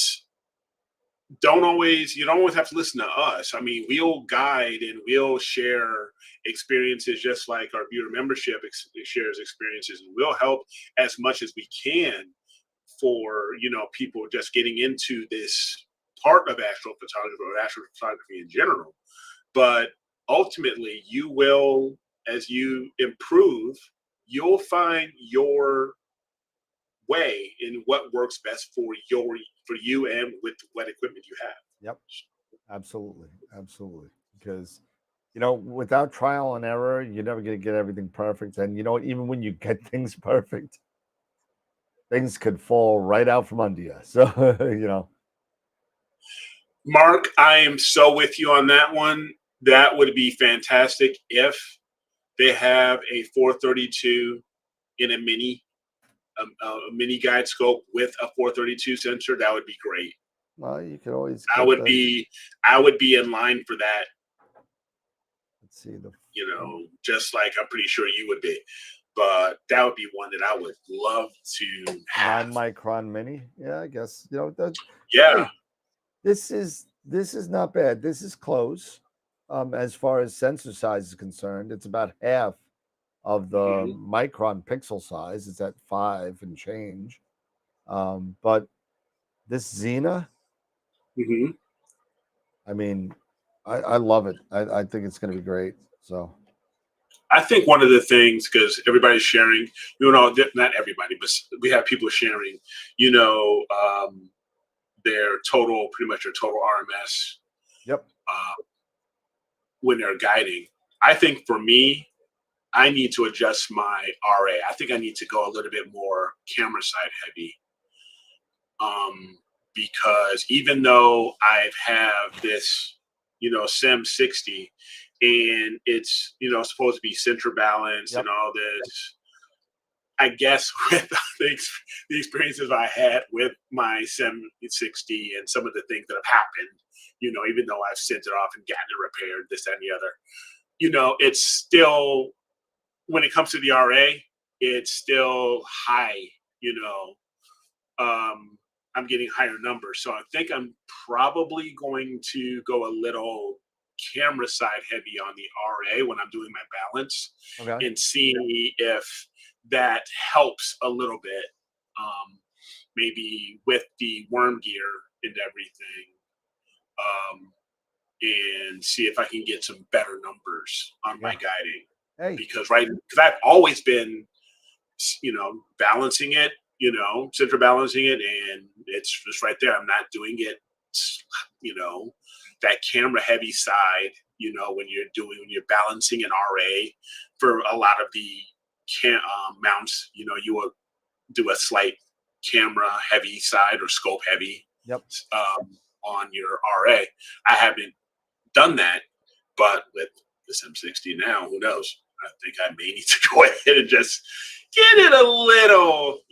don't always have to listen to us. I mean, we'll guide and we'll share experiences, just like our viewer membership shares experiences, and we'll help as much as we can for people just getting into this part of astrophotography or astrophotography in general. But ultimately, you will, as you improve, you'll find your way in what works best for you and with what equipment you have. Yep, absolutely. Because without trial and error, you're never going to get everything perfect. And even when you get things perfect, things could fall right out from under you. So Mark, I am so with you on that one. That would be fantastic if they have a 432 in a mini guide scope with a 432 sensor. That would be great. Well, you could always. I would be in line for that. Let's see just like I'm pretty sure you would be, but that would be one that I would love to have. 9-micron mini. Yeah, I guess Yeah. Hey, this is not bad. This is close. As far as sensor size is concerned, it's about half of the micron pixel size. It's at 5 and change. But this Xena, I mean, I love it. I think it's going to be great. So I think one of the things, because everybody's sharing, not everybody, but we have people sharing, their total RMS. Yep. When they're guiding. I think for me, I need to adjust my RA. I think I need to go a little bit more camera side heavy. Because even though I have this, SIM60, and it's, supposed to be center balanced and all this, I guess with the experiences I had with my SIM60 and some of the things that have happened, even though I've sent it off and gotten it repaired, this, that, and the other, it's still, when it comes to the RA, it's still high, I'm getting higher numbers. So I think I'm probably going to go a little camera side heavy on the RA when I'm doing my balance, and see if that helps a little bit, maybe with the worm gear and everything, and see if I can get some better numbers on my guiding. Because I've always been, balancing it, center balancing it, and it's just right there. I'm not doing it, that camera heavy side, when you're balancing an RA for a lot of the mounts, you will do a slight camera heavy side or scope heavy on your RA. I haven't done that, but with the SIM60 now, who knows? I think I may need to go ahead and just get it a little,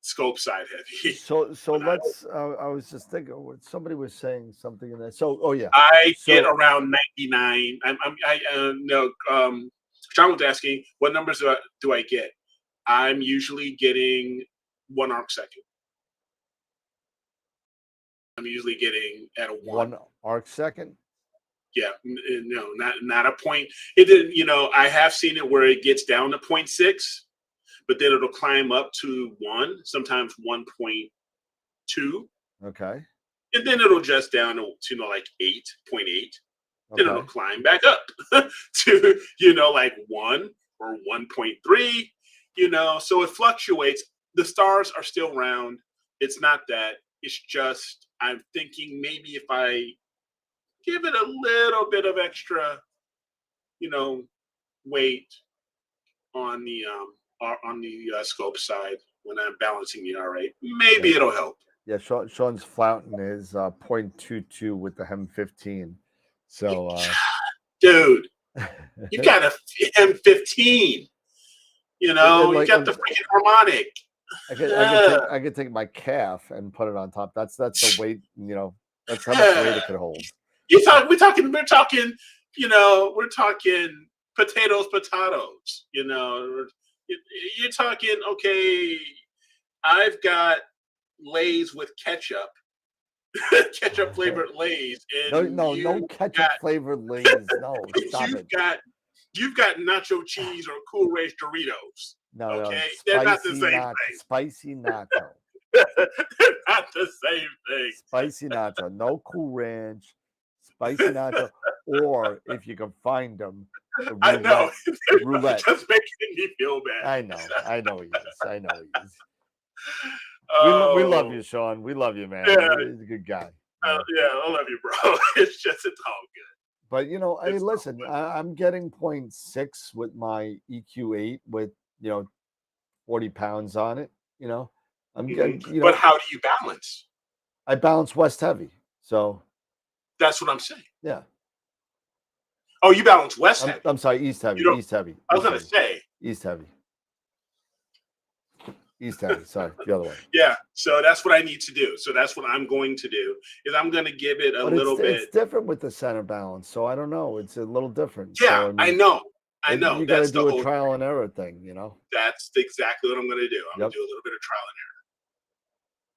scope side heavy. So let's. I was just thinking, somebody was saying something in that. So, I get around 99. John was asking, what numbers do I get? I'm usually getting 1 arc second. I'm usually getting at a 1 arc second. Yeah, no, not a point. It didn't. I have seen it where it gets down to 0.6, but then it'll climb up to 1, sometimes 1.2. Okay. And then it'll just down to like 8.8. Then it'll climb back up to like 1 or 1.3. So it fluctuates. The stars are still round. It's not that. It's just I'm thinking maybe if I give it a little bit of extra, weight on the scope side when I'm balancing the R8. Maybe it'll help. Yeah, Sean's flouting his .22 with the Hem-15. So, dude, you got a M15. You got the freaking harmonic. I could take my calf and put it on top. That's the weight. That's how much weight it could hold. We're talking. We're talking potatoes. You're talking. Okay, I've got Lay's with ketchup. Ketchup flavored Lay's. And no ketchup flavored Lay's. No, stop it. You've got nacho cheese or Cool Ranch Doritos. No, okay, they're not the same thing. Spicy nacho. They're not the same thing. Spicy nacho, no Cool Ranch, spicy nacho, or if you can find them, I know. Roulette. Just making me feel bad. I know he is. We Oh, love you, Sean. We love you, man. Yeah. He's a good guy. Yeah, I love you, bro. It's all good. But hey, listen, I'm getting 0.6 with my EQ8 with 40 pounds on it. I'm getting. But how do you balance? I balance west heavy, so that's what I'm saying. Yeah. Oh, you balance west heavy. I'm sorry, east heavy. East heavy. I was gonna say east heavy. East heavy. Sorry, the other way. Yeah. So that's what I need to do. So that's what I'm going to do. Is I'm going to give it a little bit. It's different with the center balance. So I don't know. It's a little different. Yeah, so, I know. You got to do a trial and error thing. That's exactly what I'm going to do. I'm going to do a little bit of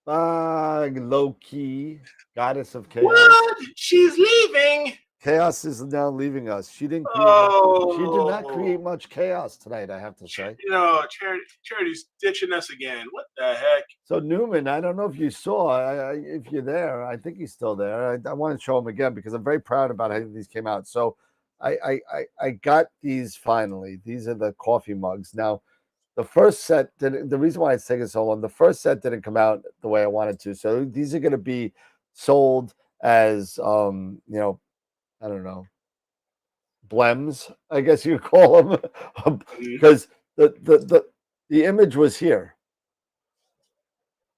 trial and error. Low key goddess of chaos. What? She's leaving. Chaos is now leaving us. She didn't. She did not create much chaos tonight. I have to say. Charity's ditching us again. What the heck? So Newman, I don't know if you saw. If you're there, I think he's still there. I want to show him again because I'm very proud about how these came out. So I got these finally. These are the coffee mugs. Now, the first set didn't. The reason why it's taking so long, the first set didn't come out the way I wanted to. So these are going to be sold as I don't know, blems, I guess you call them, because the image was here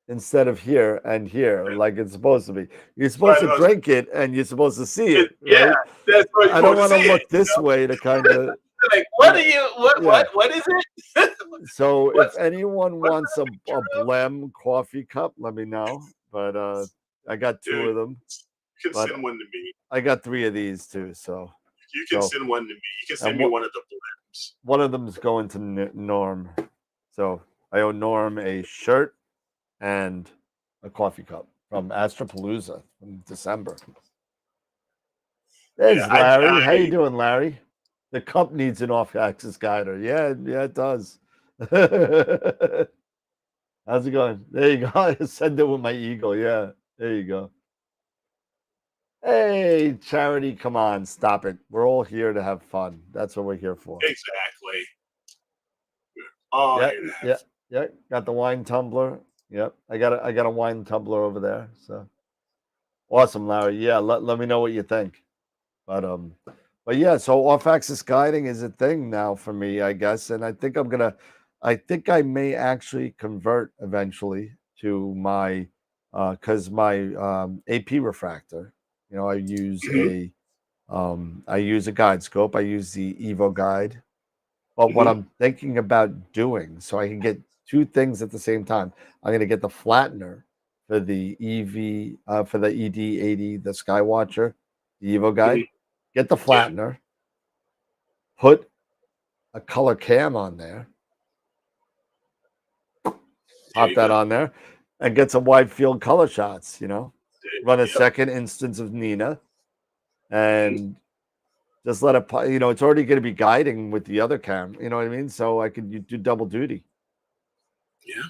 instead of here and here, like it's supposed to be. You're supposed to drink it and you're supposed to see it. Right? Yeah, that's what I don't want to look this way to kind of. Like, what are you? What is it? So if anyone wants a blem coffee cup, let me know. But I got two of them. You can send one to me. I got 3 of these too, so you can send one to me. You can send me one of the blems. One of them is going to Norm, so I owe Norm a shirt and a coffee cup from Astropalooza in December. There's Larry. How you doing, Larry? The cup needs an off-axis guider. Yeah, it does. How's it going? There you go. I send it with my eagle. Yeah, there you go. Hey, Charity, come on, stop it. We're all here to have fun. That's what we're here for. Exactly. Oh, yeah. Got the wine tumbler. Yep. I got a wine tumbler over there. So awesome, Larry. Yeah, let me know what you think. But yeah, so off-axis guiding is a thing now for me, I guess. And I think I may actually convert eventually to my because my AP refractor. I use a guide scope. I use the Evo guide. But what I'm thinking about doing, so I can get 2 things at the same time, I'm going to get the flattener for the for the ED80, the Skywatcher, the Evo guide. Get the flattener, put a color cam on there, pop that on there, and get some wide field color shots, Run a second instance of Nina and just let it, it's already going to be guiding with the other cam, you know what I mean? So I could do double duty. Yeah.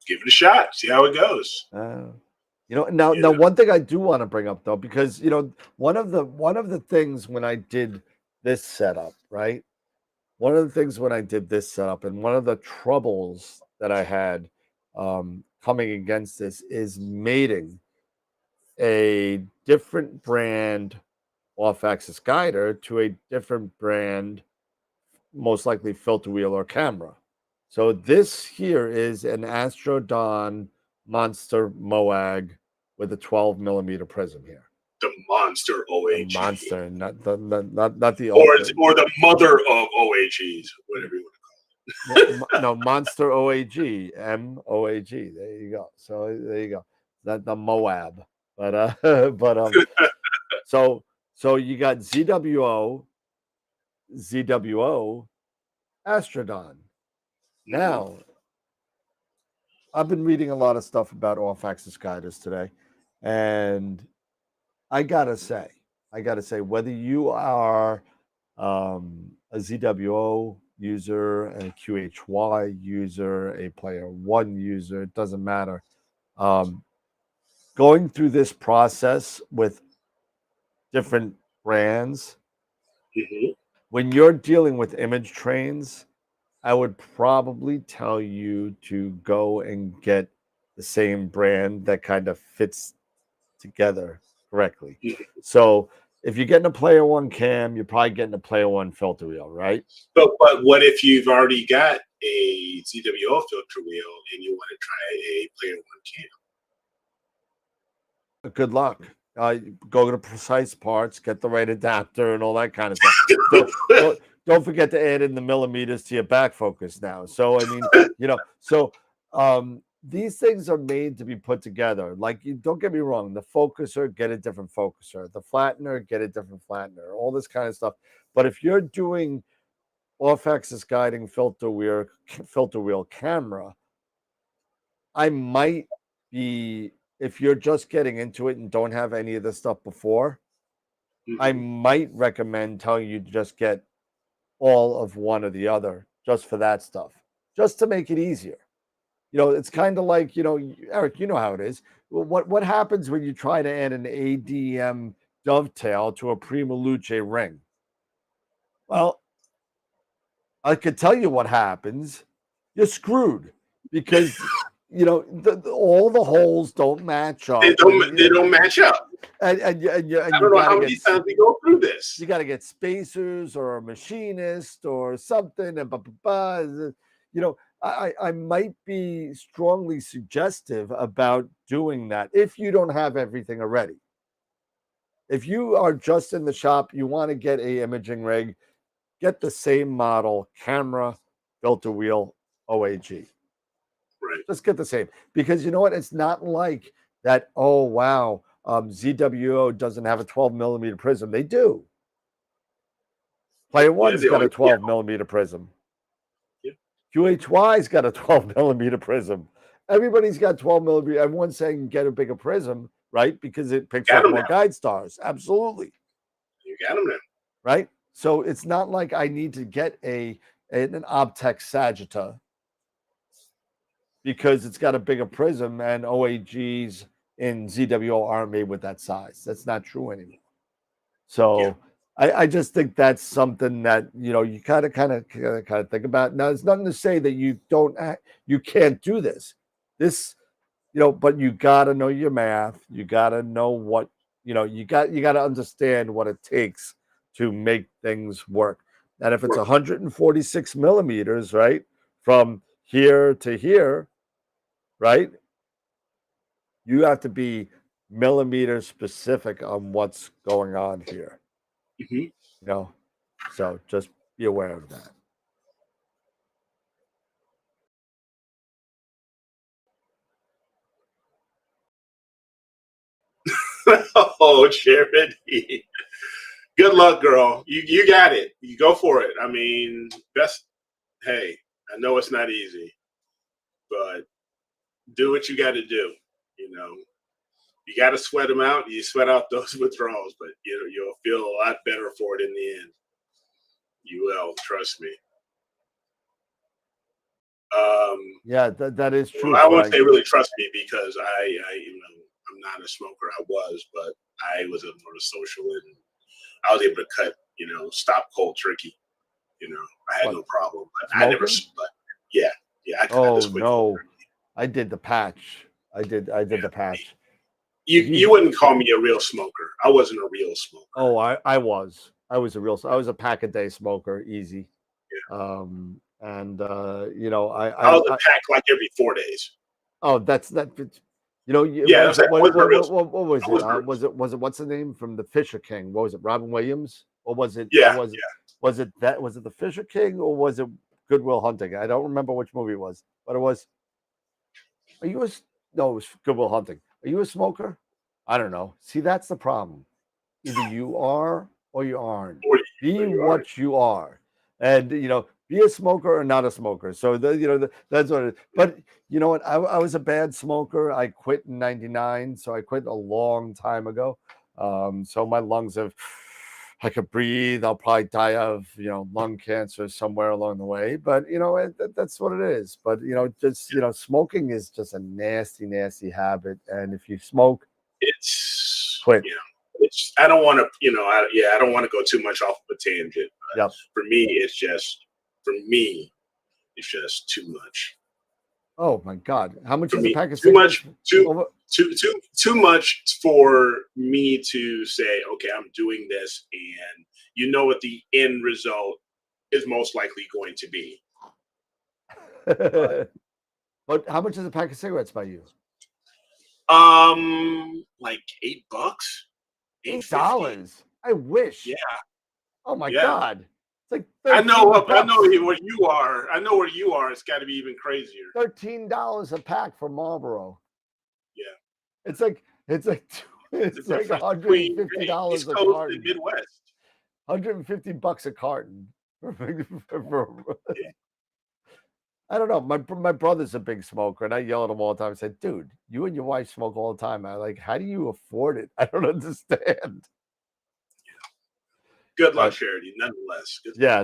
Give it a shot. See how it goes. Now one thing I do want to bring up though, because, one of the things when I did this setup, right? One of the things when I did this setup and one of the troubles that I had coming against this is mating a different brand off-axis guider to a different brand, most likely filter wheel or camera. So this here is an AstroDon Monster Moag with a 12 millimeter prism here. The monster The OAG. monster, not the or ultimate. the mother of OAGs, whatever you want to call it. No, Monster OAG, MOAG. There you go. So there you go. That the Moab, but so you got ZWO, Astrodon. Now, I've been reading a lot of stuff about off-axis guiders today, and I gotta say, whether you are a ZWO user, a QHY user, a Player One user, it doesn't matter. Going through this process with different brands, when you're dealing with image trains, I would probably tell you to go and get the same brand that kind of fits together correctly. So if you're getting a Player One cam, you're probably getting a Player One filter wheel, right? But what if you've already got a ZWO filter wheel and you want to try a Player One cam? Good luck. Go to Precise Parts, get the right adapter and all that kind of stuff. Don't forget to add in the millimeters to your back focus now. So I mean, these things are made to be put together. Like, don't get me wrong, the focuser, get a different focuser. The flattener, get a different flattener. All this kind of stuff. But if you're doing off-axis guiding filter wheel camera, I might be, if you're just getting into it and don't have any of this stuff before, I might recommend telling you to just get all of one or the other just for that stuff, just to make it easier. It's kind of like, Eric, you know how it is. What happens when you try to add an ADM dovetail to a Prima Luce ring? Well, I could tell you what happens. You're screwed because all the holes don't match up. They don't match up. And I don't know how many times we go through this. You got to get spacers or a machinist or something. And I might be strongly suggestive about doing that if you don't have everything already. If you are just in the shop, you want to get a imaging rig, get the same model camera, filter wheel, OAG. Right. Just get the same, because you know what? It's not like that. Oh wow, ZWO doesn't have a 12 millimeter prism. They do. Player One's got a 12 millimeter prism. Yeah. QHY's got a 12 millimeter prism. Everybody's got 12 millimeter. Everyone's saying get a bigger prism, right? Because it picks up more guide stars. Absolutely. You got them now. Right? So it's not like I need to get an Optech Sagitta because it's got a bigger prism, and OAGs in ZWO aren't made with that size. That's not true anymore. So I just think that's something that you kind of think about. Now, there's nothing to say that you can't do this. But you got to know your math. You got to know what you got to understand what it takes to make things work. And if it's 146 millimeters, right, from here to here, right, you have to be millimeter specific on what's going on here. So just be aware of that. Oh, Charity. Good luck, girl. You got it. You go for it. I mean, hey, I know it's not easy, but do what you got to do. You got to sweat them out. You sweat out those withdrawals, but you'll feel a lot better for it in the end. You will, trust me. Yeah, that is true. Well, I won't say really trust me, because I'm not a smoker. I was, but I was more social, and I was able to cut, stop cold turkey. I had no problem. But smoking? I never. But yeah. I cut no, I did the patch. I did the patch. You wouldn't call me a real smoker. I wasn't a real smoker. Oh, I was. I was a pack a day smoker, easy. Yeah. And I was a pack like every 4 days. Oh, that's that. Yeah, what was I it? was Was it what's the name from the Fisher King? What was it? Robin Williams? Or was it? Yeah, Was it that? Was it the Fisher King or was it Goodwill Hunting? I don't remember which movie it was, but it was. Are you a? No, it was Goodwill Hunting. Are you a smoker? I don't know. See, that's the problem. Either you are or you aren't. Be what you are, and be a smoker or not a smoker. So that's what it is. But you know what? I was a bad smoker. I quit in '99, so I quit a long time ago. So my lungs have. I could breathe. I'll probably die of lung cancer somewhere along the way. But that's what it is. But just smoking is just a nasty, nasty habit. And if you smoke, it's quit. I don't want to, I don't want to go too much off of a tangent. Yep. For me, it's just too much. Oh my God! How much is a pack of cigarettes? Too much for me to say, okay, I'm doing this, and what the end result is most likely going to be. But how much is a pack of cigarettes by you? Like $8. $8. I wish. Yeah. Oh my God. It's like I know where you are. I know where you are. It's got to be even crazier. $13 a pack for Marlboro. Yeah. It's like $150 a carton. Midwest. $150 a carton. I don't know. My brother's a big smoker, and I yell at him all the time. I said, "Dude, you and your wife smoke all the time. How do you afford it? I don't understand." Good luck, Charity. Nonetheless.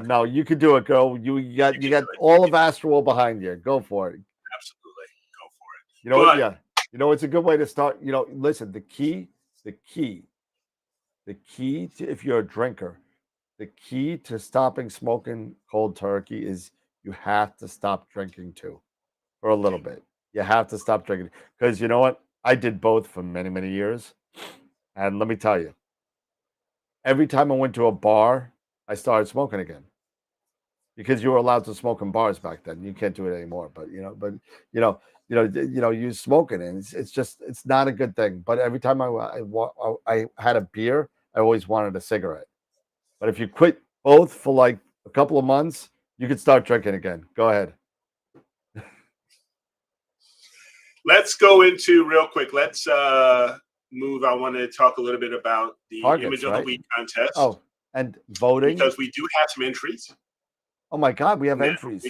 No, you can do it, girl. You got all of AstroWorld behind you. Go for it. Absolutely, go for it. It's a good way to start. Listen. The key to if you're a drinker, the key to stopping smoking cold turkey is you have to stop drinking too, for a little bit. You have to stop drinking because you know what? I did both for many, many years, and let me tell you. Every time I went to a bar, I started smoking again because you were allowed to smoke in bars back then. You can't do it anymore. But you smoking, and it's not a good thing. But every time I had a beer, I always wanted a cigarette. But if you quit both for like a couple of months, you could start drinking again. Go ahead. Let's go into real quick. Let's move. I want to talk a little bit about the Image of the Week contest. Oh, and voting, because we do have some entries. Oh my God, we have entries.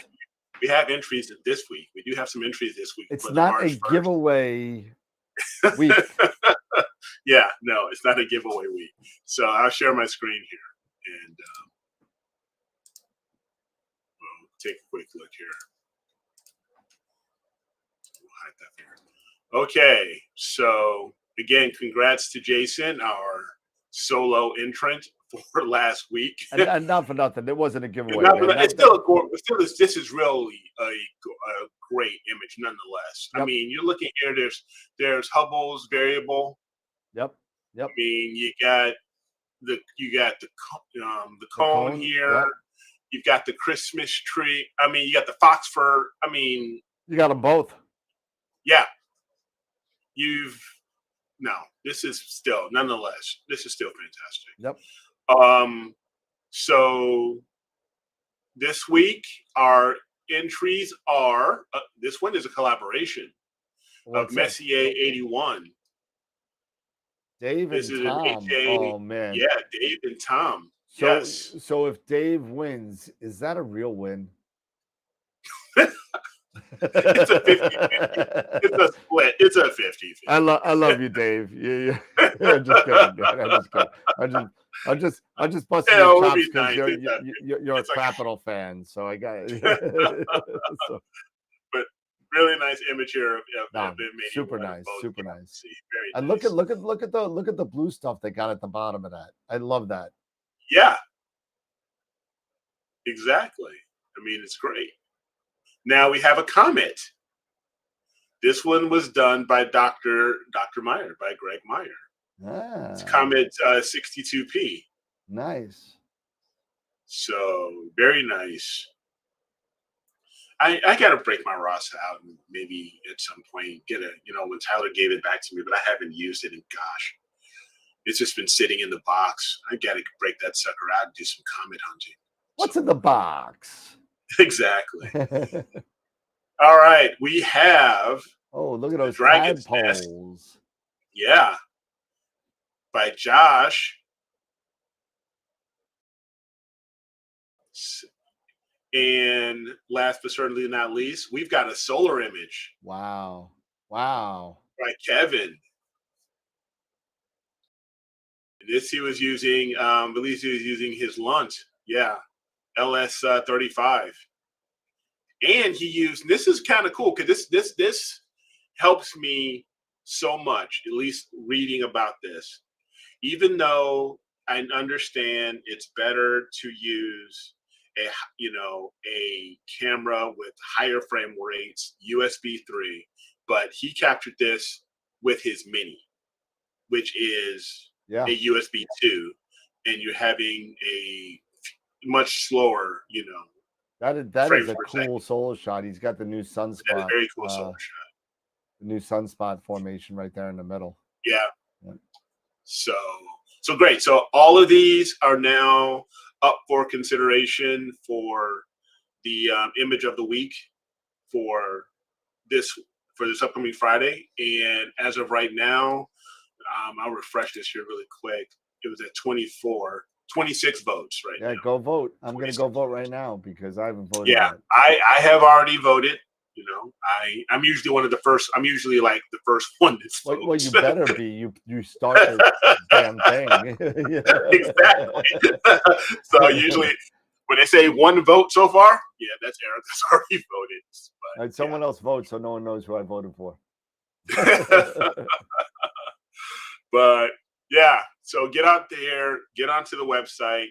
We have entries this week. We do have some entries this week. It's not a giveaway week. Yeah, no, it's not a giveaway week. So I'll share my screen here and we'll take a quick look here. We'll hide that there. Okay, so again, congrats to Jason, our solo entrant for last week. And not for nothing, it wasn't a giveaway. This is really a great image nonetheless. Yep. I mean, you're looking here. There's Hubble's variable. Yep. I mean, you got the cone here. Yep. You've got the Christmas tree. I mean, you got the fox fur. I mean, you got them both. Yeah. This is still fantastic. Yep. So this week our entries are this one is a collaboration of Messier 81. Dave and Tom. Oh man. Yeah, Dave and Tom. Yes. So if Dave wins, is that a real win? It's a 50-50. It's a split. It's a 50-50. I love you, Dave. Yeah. I'm just kidding. I'm just busting your chops because you're a Capital fan. So I got it. But really nice image here of super nice. Very and nice. Look at the blue stuff they got at the bottom of that. I love that. Yeah. Exactly. I mean, it's great. Now we have a comment. This one was done by Dr. Meyer, by Greg Meyer. It's Comet 62P. Nice. So very nice. I got to break my Ross out and maybe at some point get a, when Tyler gave it back to me, but I haven't used it in gosh. It's just been sitting in the box. I got to break that sucker out and do some comet hunting. What's in the box? Exactly. All right. We have. Oh, look at those Dragon's tadpoles. Yeah. By Josh. And last but certainly not least, we've got a solar image. Wow. Wow. By Kevin. This he was using, at least he was using his Lunt. Yeah. LS35. And he used, this is kind of cool because this helps me so much, at least reading about this. Even though I understand it's better to use a camera with higher frame rates, USB 3, but he captured this with his Mini, which is a USB 2, and you're having a much slower, that is a cool solar shot. He's got the new sunspot. That is very cool solar shot. The new sunspot formation right there in the middle. Yeah. So great. So all of these are now up for consideration for the image of the week for this upcoming Friday. And as of right now, I'll refresh this here really quick. It was at 26 votes right now. Go vote. I'm going to go vote right now because I haven't voted yet. I have already voted. I'm usually one of the first. I'm usually like the first one that's votes. Well, you better be. You start the damn thing. Exactly. So usually when they say one vote so far, that's Erica's already voted. But, someone else votes so no one knows who I voted for. But yeah, so get out there, get onto the website,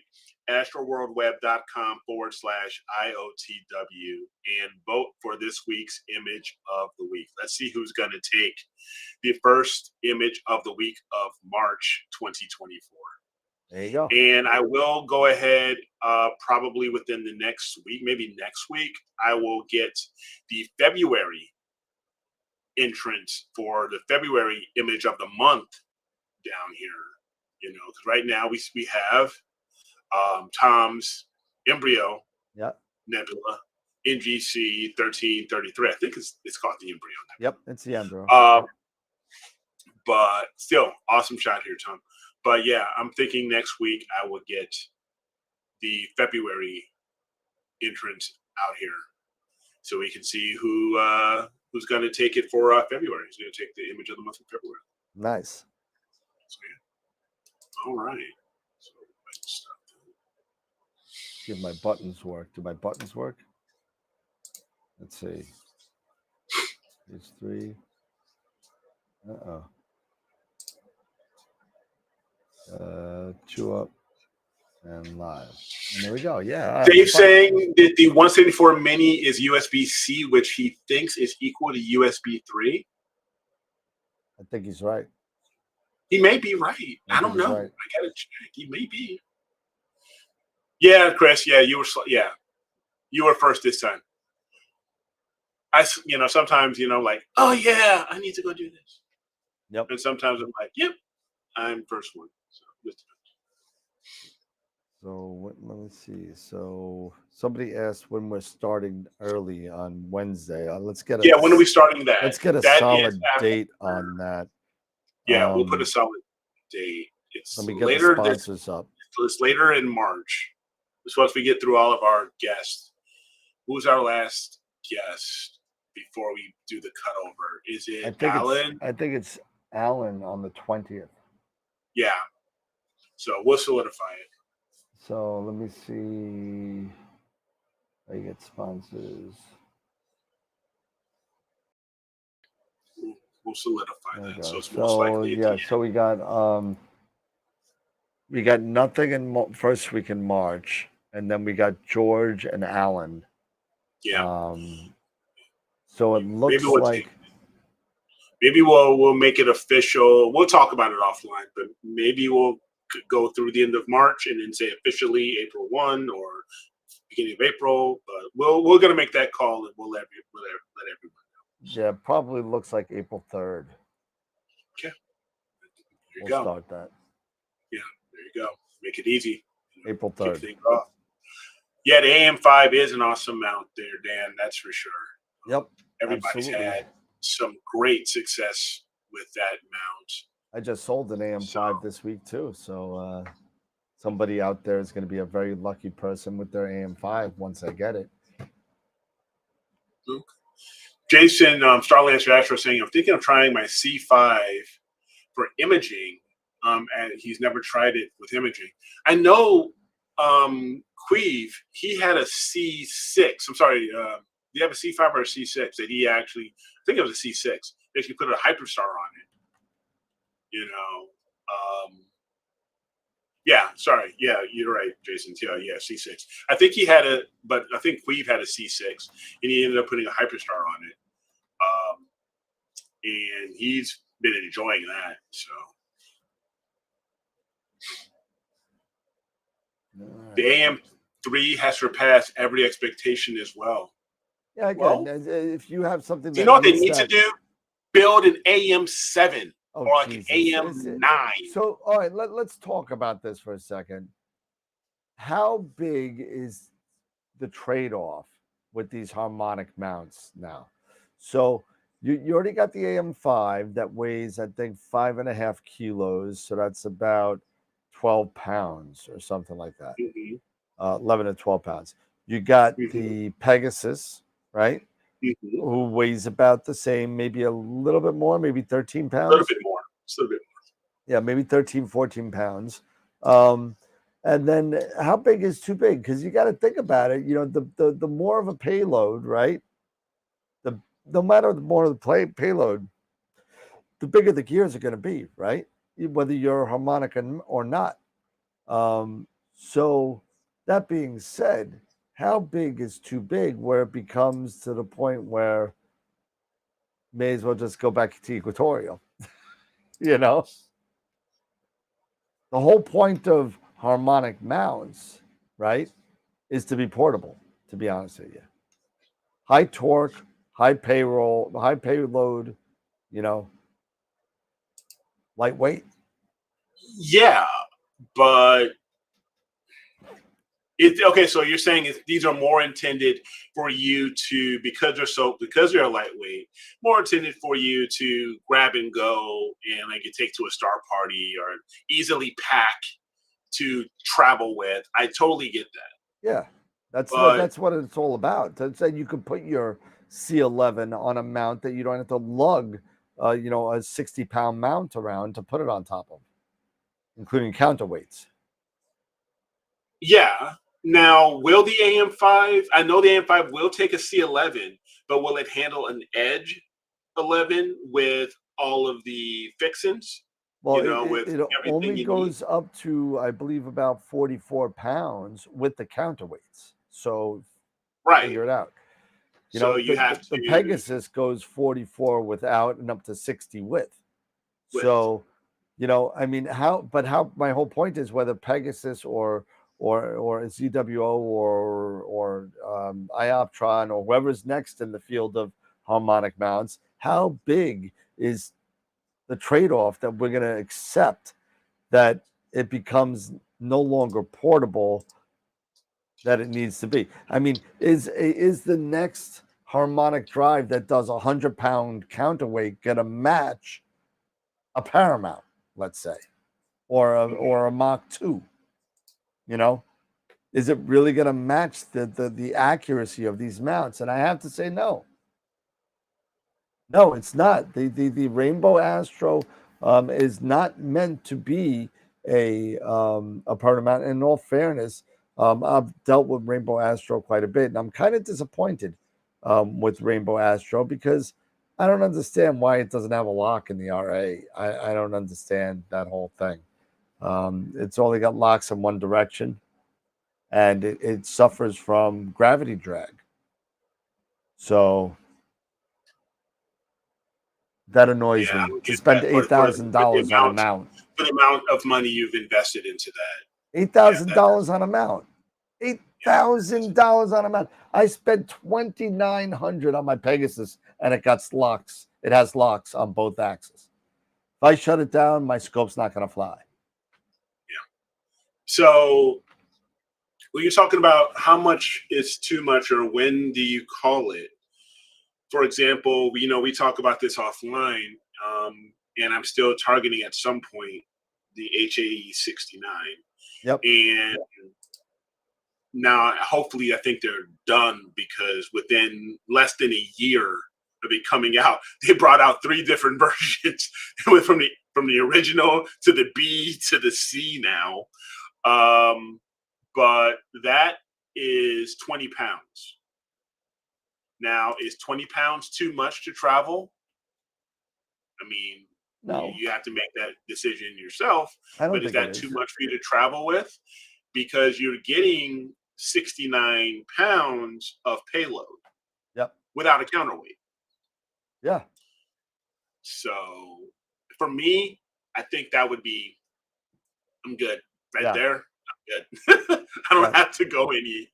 astroworldweb.com/IOTW, and vote for this week's image of the week. Let's see who's going to take the first image of the week of March 2024. There you go. And I will go ahead, probably within the next week, maybe next week, I will get the February entrance for the February image of the month down here. Because right now we have Tom's embryo nebula, NGC 1333. I think it's called the embryo nebula. Yep, it's the embryo. But still, awesome shot here, Tom. But yeah, I'm thinking next week I will get the February entrance out here, so we can see who's going to take it for February. Who's going to take the image of the month of February? Nice. So, yeah. All right. So, give my buttons work. Do my buttons work? Let's see. Page 3. Two up and live. And there we go. Yeah. Dave's saying that the 174 mini is USB-C, which he thinks is equal to USB 3. I think he's right. He may be right. I don't know. Right. I gotta check. He may be. Yeah, Chris. Yeah, you were. Yeah, you were first this time. Sometimes like, oh yeah, I need to go do this. Yep. And sometimes I'm like, yep, I'm first one. So let me see. So somebody asked when we're starting early on Wednesday. Let's get when are we starting that? Let's get a solid date on that. Yeah, we'll put a solid date. Let me get later. The sponsors up. It's later in March. It's once we get through all of our guests. Who's our last guest before we do the cutover? Is it Alan? I think it's Alan on the 20th. Yeah. So we'll solidify it. So let me see. I get sponsors. We'll solidify that. So it's most likely. So we got nothing in first week in March, and then we got George and Alan. Yeah. So it looks like maybe we'll make it official. We'll talk about it offline, but maybe we'll go through the end of March and then say officially April 1 or beginning of April. But we're gonna make that call and we'll let everyone know. Yeah, probably looks like April 3rd. Okay. There you We'll go. start that. Yeah, there you go. Make it easy. April Kick 3rd. things off. Yeah, the AM5 is an awesome mount there, Dan. That's for sure. Yep. Everybody's absolutely. had some great success with that mount. I just sold an AM5 this week too, so somebody out there is going to be a very lucky person with their AM5 once I get it. Jason, Starlancer Astro saying, I'm thinking of trying my C5 for imaging, and he's never tried it with imaging. I know Queeve, he had a C6. I'm sorry, do you have a C5 or a C6 that he actually, I think it was a C6, basically put a Hyperstar on it. You know, yeah, sorry. Yeah, you're right, Jason. Yeah, C6. I think he had but I think Queeve had a C6, and he ended up putting a Hyperstar on it. And he's been enjoying that. So the AM3 has surpassed every expectation as well. Yeah, again, if you have something, do you know what they need to do? Build an AM7 or like an AM9. So, all right, let's talk about this for a second. How big is the trade-off with these harmonic mounts now? So you already got the AM5 that weighs, I think, 5.5 kilos. So that's about 12 pounds or something like that. 11 to 12 pounds. You got the Pegasus, right? Who weighs about the same, maybe a little bit more, maybe 13 pounds. A little bit more. Yeah, maybe 13, 14 pounds. And then how big is too big? Because you got to think about it. You know, the more of a payload, right? No matter the more of the payload, the bigger the gears are going to be, right? Whether you're harmonic or not. So that being said, how big is too big where it becomes to the point where may as well just go back to equatorial? You know? The whole point of harmonic mounts, right, is to be portable, to be honest with you. High torque, high payload, you know, lightweight. Yeah, but okay. So you're saying these are more intended for you to, because they're lightweight, more intended for you to grab and go and like you take to a star party or easily pack to travel with. I totally get that. Yeah, that's what it's all about. So you could put your C11 on a mount that you don't have to lug, a 60-pound mount around to put it on top of, including counterweights. Yeah. Now, will the AM5? I know the AM5 will take a C11, but will it handle an Edge 11 with all of the fixins? Well, it only goes up to, I believe, about 44 pounds with the counterweights. So figure it out. The Pegasus goes 44 without and up to 60 with. So, I mean, my whole point is whether Pegasus or ZWO or Ioptron or whoever's next in the field of harmonic mounts, how big is the trade-off that we're going to accept that it becomes no longer portable that it needs to be? I mean, is the next harmonic drive that does 100-pound counterweight going to match a Paramount, let's say, or a Mach 2? Is it really going to match the accuracy of these mounts? And I have to say no. No, it's not. The Rainbow Astro is not meant to be a permanent mount. In all fairness, I've dealt with Rainbow Astro quite a bit, and I'm kind of disappointed with Rainbow Astro because I don't understand why it doesn't have a lock in the RA. I don't understand that whole thing. It's only got locks in one direction, and it suffers from gravity drag. So That annoys Yeah, I me don't to get spend that $8,000 on a mount. for the amount of money you've invested into that. Eight Yeah, thousand that dollars on a mount. $8,000 on a mount. I spent $2,900 on my Pegasus, and it got locks. It has locks on both axes. If I shut it down, my scope's not going to fly. yeah. So when you're talking about how much is too much, or when do you call it? For example, we talk about this offline, and I'm still targeting at some point the HAE-69. Yep. And now, hopefully, I think they're done, because within less than a year of it coming out, they brought out 3 different versions. It went from the original to the B to the C now. But that is 20 pounds. Now, is 20 pounds too much to travel? I mean, No, you have to make that decision yourself. I don't But is think it that too is. much for you to travel with? Because you're getting 69 pounds of payload Yep. without a counterweight. Yeah. So for me, I think that would be, I'm good right there. I'm good. I don't have to go any.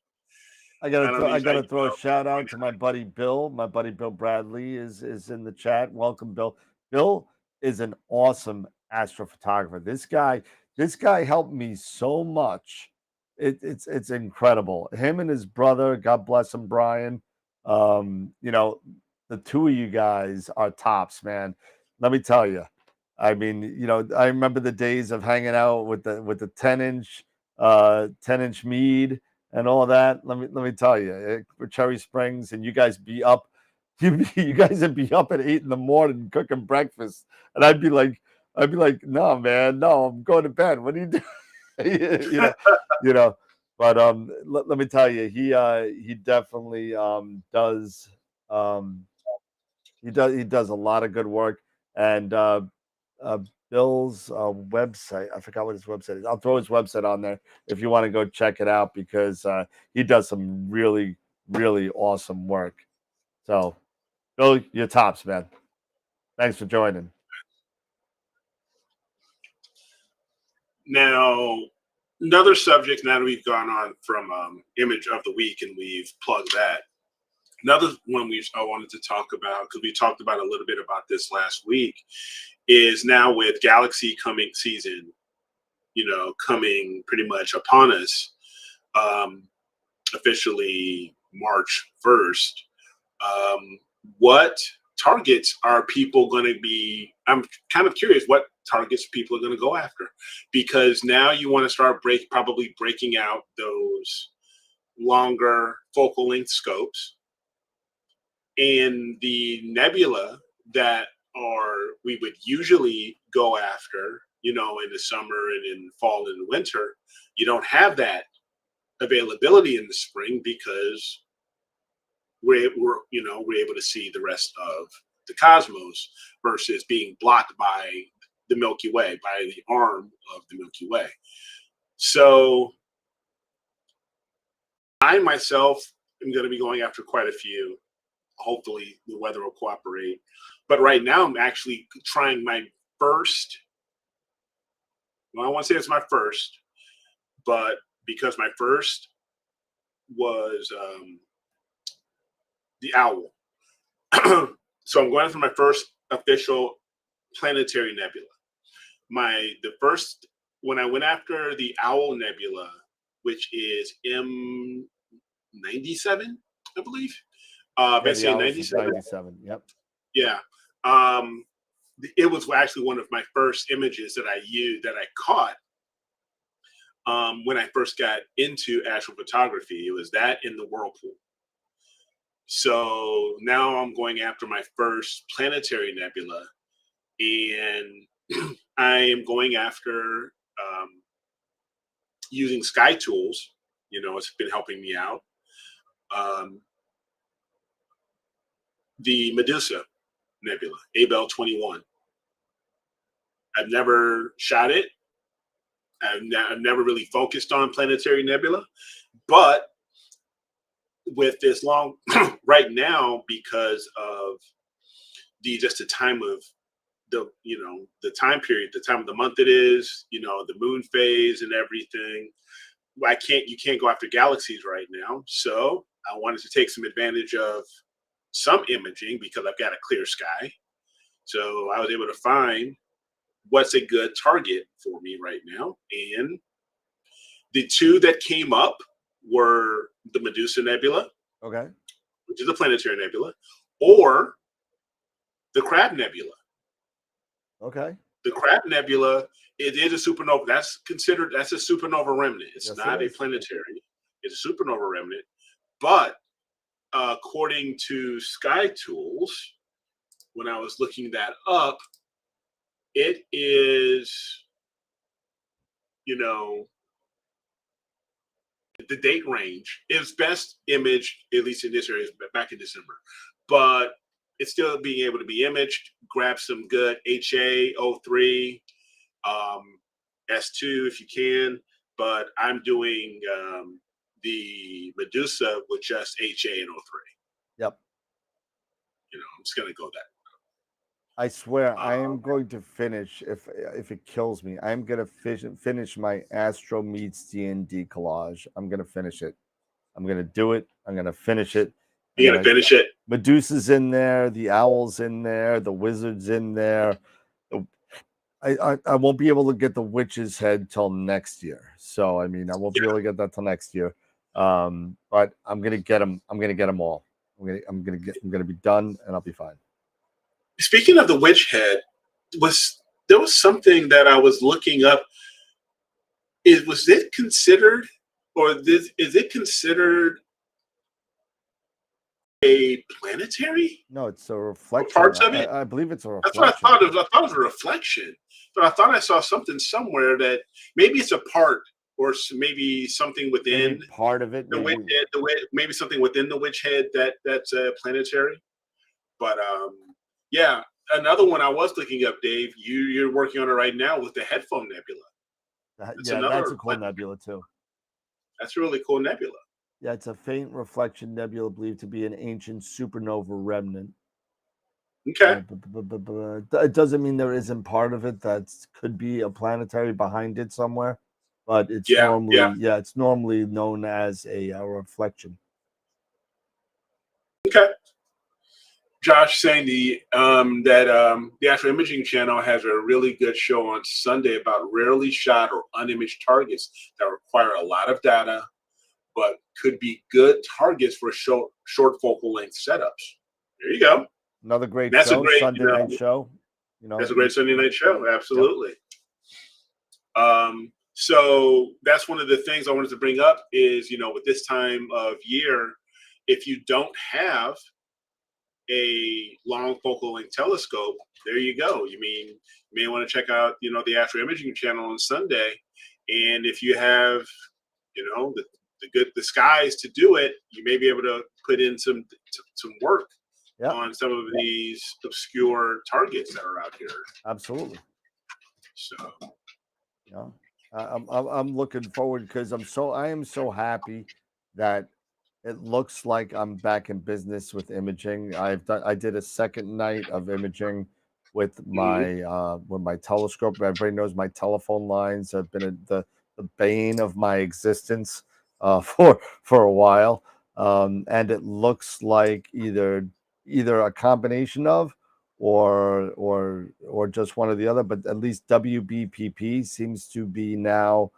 I gotta throw a shout out to my buddy Bill. My buddy Bill Bradley is in the chat. Welcome, Bill. Bill is an awesome astrophotographer. This guy helped me so much. It's incredible. Him and his brother, God bless him, Brian. The two of you guys are tops, man. Let me tell you. I mean, I remember the days of hanging out with the 10-inch Mead and all that. Let me tell you, for Cherry Springs, and you guys be up, you guys would be up at 8 a.m. cooking breakfast, and I'd be like, no, man, no, I'm going to bed. What are you doing? But let me tell you, he definitely does he does a lot of good work, and Bill's website. I forgot what his website is. I'll throw his website on there if you want to go check it out, because he does some really, really awesome work. So, Bill, you're tops, man. Thanks for joining. Now, another subject, now that we've gone on from image of the week and we've plugged that, another one I wanted to talk about, because we talked about a little bit about this last week, is now with Galaxy coming season, coming pretty much upon us, officially March 1st. What targets are people going to be? I'm kind of curious what targets people are going to go after, because now you want to start probably breaking out those longer focal length scopes, and the nebula that we would usually go after, in the summer and in fall and winter. You don't have that availability in the spring, because we're able to see the rest of the cosmos, versus being blocked by the Milky Way, by the arm of the Milky Way. So I myself am going to be going after quite a few. Hopefully the weather will cooperate. But right now I'm actually trying my first. Well, I won't say it's my first, but because my first was the owl. So I'm going for my first official planetary nebula. When I went after the Owl Nebula, which is M97, I believe. Yeah, 97. 97. Yep. Yeah. It was actually one of my first images that I caught when I first got into astrophotography. It was that in the whirlpool. So now I'm going after my first planetary nebula, and I am going after using sky tools. It's been helping me out. The Medusa Nebula, Abell 21. I've never shot it. I've never really focused on planetary nebula, but with this long right now, because of just the time of the time period, the time of the month it is, the moon phase and everything. You can't go after galaxies right now. So I wanted to take some advantage of some imaging because I've got a clear sky. So I was able to find what's a good target for me right now. And the two that came up were the Medusa Nebula, Okay. which is a planetary nebula, or the Crab Nebula. Okay. The Crab Nebula, it is a supernova. That's a supernova remnant. It's Yes, not it a is. planetary. It's a supernova remnant. But according to Sky Tools, when I was looking that up, it is, the date range is best imaged, at least in this area, back in December. But it's still being able to be imaged. Grab some good HA03, S2 if you can. But I'm doing the Medusa with just HA and 03. Yep. I'm just going to go that. I swear I am going to finish, if it kills me, I'm going to finish my Astro meets D&D collage. I'm going to finish it. I'm going to do it. I'm going to finish it. You're going to finish it? Medusa's in there. The owl's in there. The wizard's in there. I won't be able to get the witch's head till next year. So, I mean, I won't be able to get that till next year. But I'm going to get them. I'm going to get them all. I'm going to be done and I'll be fine. Speaking of the witch head, there was something that I was looking up. Was it considered, is it considered a planetary? No, it's a reflection. Parts of it? I believe it's a reflection. That's what I thought. I thought it was a reflection, but I thought I saw something somewhere that maybe it's a part, or maybe something within maybe part of it. The witch head, maybe something within the witch head that's planetary. But yeah, another one I was looking up, Dave. You're working on it right now with the Headphone Nebula. That's a cool nebula too. That's a really cool nebula. Yeah, it's a faint reflection nebula believed to be an ancient supernova remnant. Okay. It doesn't mean there isn't part of it that could be a planetary behind it somewhere, but it's it's normally known as a reflection. Okay. Josh saying the Astro Imaging channel has a really good show on Sunday about rarely shot or unimaged targets that require a lot of data, but could be good targets for short focal length setups. There you go. Another great show, Sunday night show. That's a great Sunday night show. Absolutely. Yep. So that's one of the things I wanted to bring up is, with this time of year, if you don't have a long focal length telescope, there you go. You may want to check out, the Astro Imaging channel on Sunday. And if you have, the skies to do it, you may be able to put in some work on some of these obscure targets that are out here. Absolutely. So, yeah, I'm looking forward because I am so happy that it looks like I'm back in business with imaging. I did a second night of imaging with my telescope. Everybody knows my telephone lines have been the bane of my existence for a while, and it looks like either a combination of or just one or the other, but at least WBPP seems to be now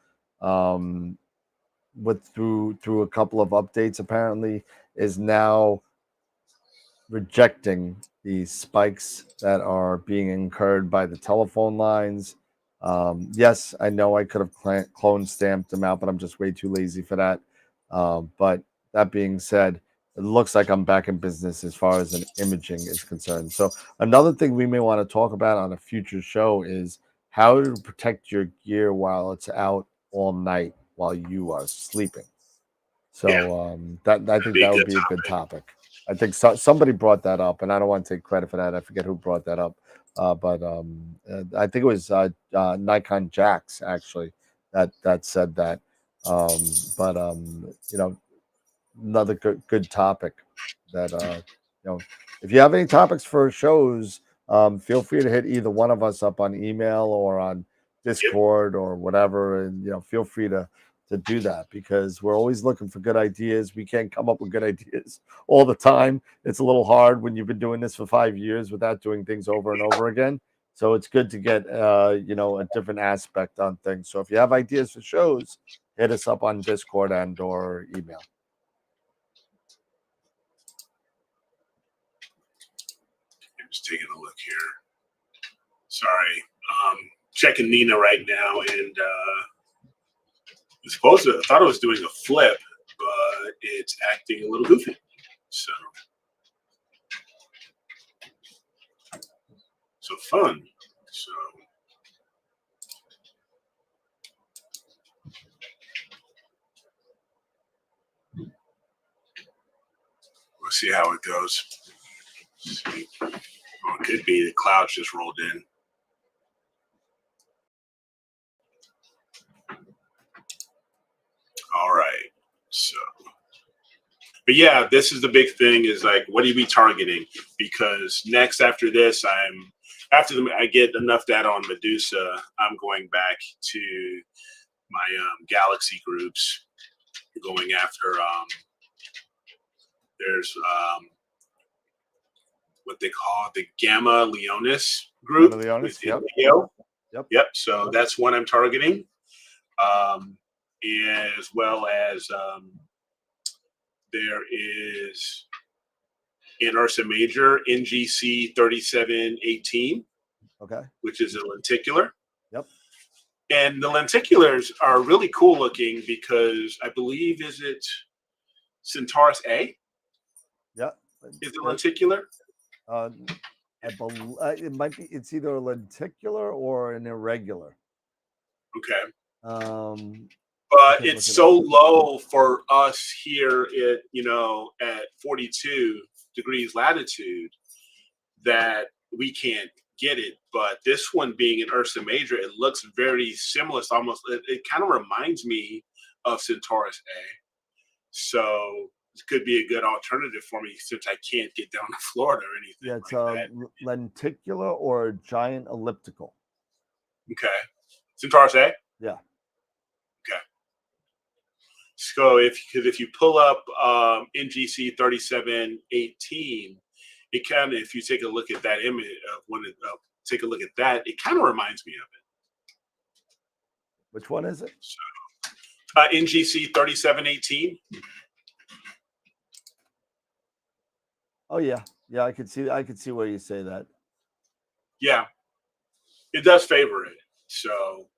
through a couple of updates apparently is now rejecting the spikes that are being incurred by the telephone lines. Yes, I know I could have clone stamped them out, but I'm just way too lazy for that. But that being said, it looks like I'm back in business as far as an imaging is concerned. So another thing we may want to talk about on a future show is how to protect your gear while it's out all night while you are sleeping. So I think that would be a good topic. I think somebody brought that up, and I don't want to take credit for that. I forget who brought that up, but I think it was Nikon Jax actually that said that. But another good topic that if you have any topics for shows, feel free to hit either one of us up on email or on Discord or whatever, and feel free to do that, because we're always looking for good ideas. We can't come up with good ideas all the time. It's a little hard when you've been doing this for 5 years without doing things over and over again. So it's good to get a different aspect on things. So if you have ideas for shows, hit us up on Discord and or email. I'm just taking a look here. Sorry. Checking Nina right now, and I thought it was doing a flip, but it's acting a little goofy. So fun. So we'll see how it goes. See. Oh, it could be the clouds just rolled in. All right. So, but yeah, this is the big thing, is like, what do you be targeting? Because next after this, I get enough data on Medusa, I'm going back to my galaxy groups, going after there's what they call the Gamma Leonis group. Gamma Leonis, yep. Leo. Yep. So that's one I'm targeting, as well as there is in Ursa Major NGC 3718. Okay. Which is a lenticular. Yep. And the lenticulars are really cool looking, because I believe, is it Centaurus A? Yeah. Is it lenticular? It might be. It's either a lenticular or an irregular. Okay. But it's so low for us here at 42 degrees latitude that we can't get it. But this one, being in Ursa Major, it looks very similar. It's almost, it kind of reminds me of Centaurus A. So it could be a good alternative for me, since I can't get down to Florida or anything. Yeah, it's like that. Lenticular or a giant elliptical. Okay. Centaurus A? Yeah. Okay. So if you pull up NGC 3718, it kind of, if you take a look at that image take a look at that, it kind of reminds me of it. Which one is it? So, NGC 3718. Oh yeah, I could see where you say that. Yeah, it does favor it. So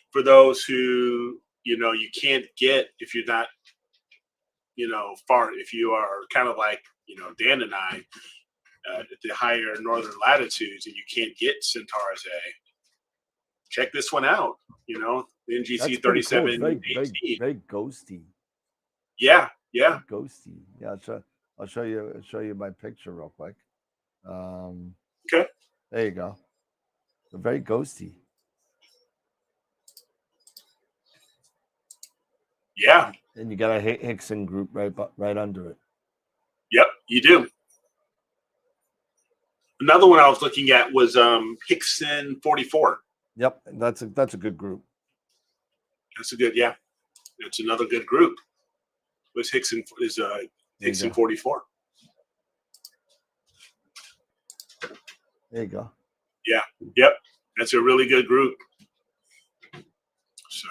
for those who you can't get, if you're not far, if you are kind of like Dan and I, at the higher northern latitudes, and you can't get Centaurus A, check this one out. The NGC 3718. Very ghosty. Yeah. Ghosty. Yeah, I'll show you my picture real quick. Okay. There you go. They're very ghosty. Yeah. And you got a Hickson group right under it. Yep, you do. Another one I was looking at was Hickson 44. Yep, that's a good group. That's a good, yeah. It's another good group. Was Hickson 44. There you go. Yeah. Yep. That's a really good group. So.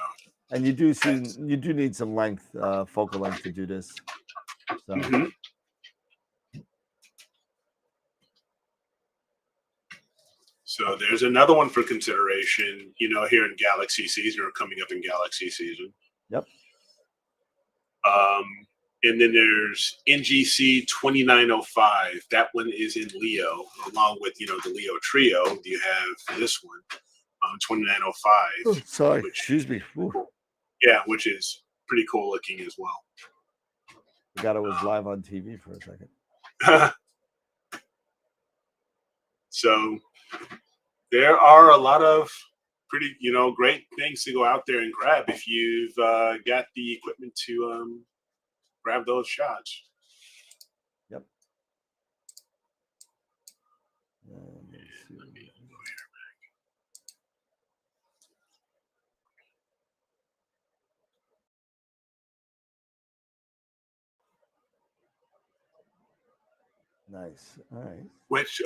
And you do need some length, focal length, to do this. So. Mm-hmm. So there's another one for consideration, here in Galaxy season, or coming up in Galaxy season. Yep. And then there's NGC 2905. That one is in Leo, along with, the Leo trio. You have this one, 2905. Oh, sorry, excuse me. Cool. Yeah, which is pretty cool looking as well. Forgot it was live on TV for a second. So there are a lot of pretty, great things to go out there and grab if you've got the equipment to grab those shots. Yep. Let me go here. Nice. All right. Which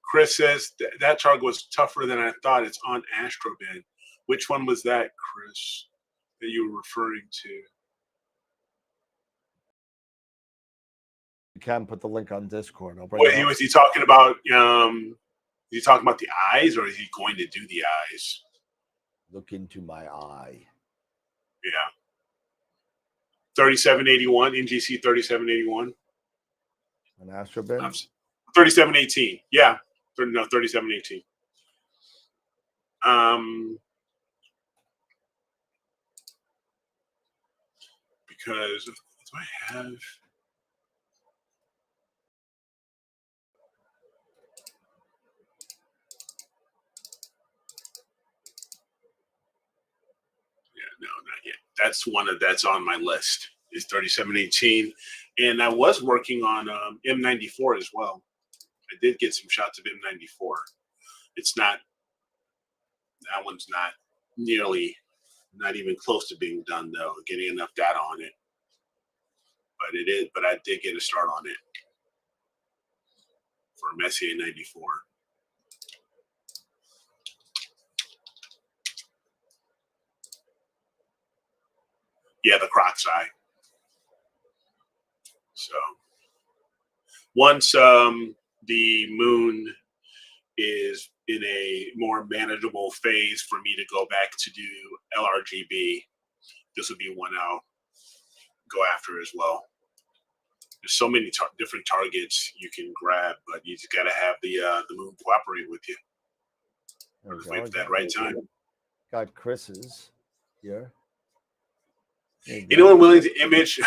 Chris says that target was tougher than I thought. It's on AstroBand. Which one was that, Chris, that you were referring to? You can put the link on Discord. I'll bring What, it up. was he talking about? Is he talking about the eyes, or is he going to do the eyes? Look into my eye. Yeah. 3781, NGC 3781. An AstroBand? 3718. Yeah. No, 3718. Because do I have? Yeah, no, not yet. That's that's on my list. Is 3718, and I was working on M94 as well. I did get some shots of M94. It's not. That one's not nearly, not even close to being done though. Getting enough data on it, but it is. But I did get a start on it for Messier 94. Yeah, the Croc's eye. So once the moon is in a more manageable phase for me to go back to do LRGB, this will be one I'll go after as well. There's so many different targets you can grab, but you just got to have the moon cooperate with you. Just wait for that right time. Got Chris's here. Anyone willing to image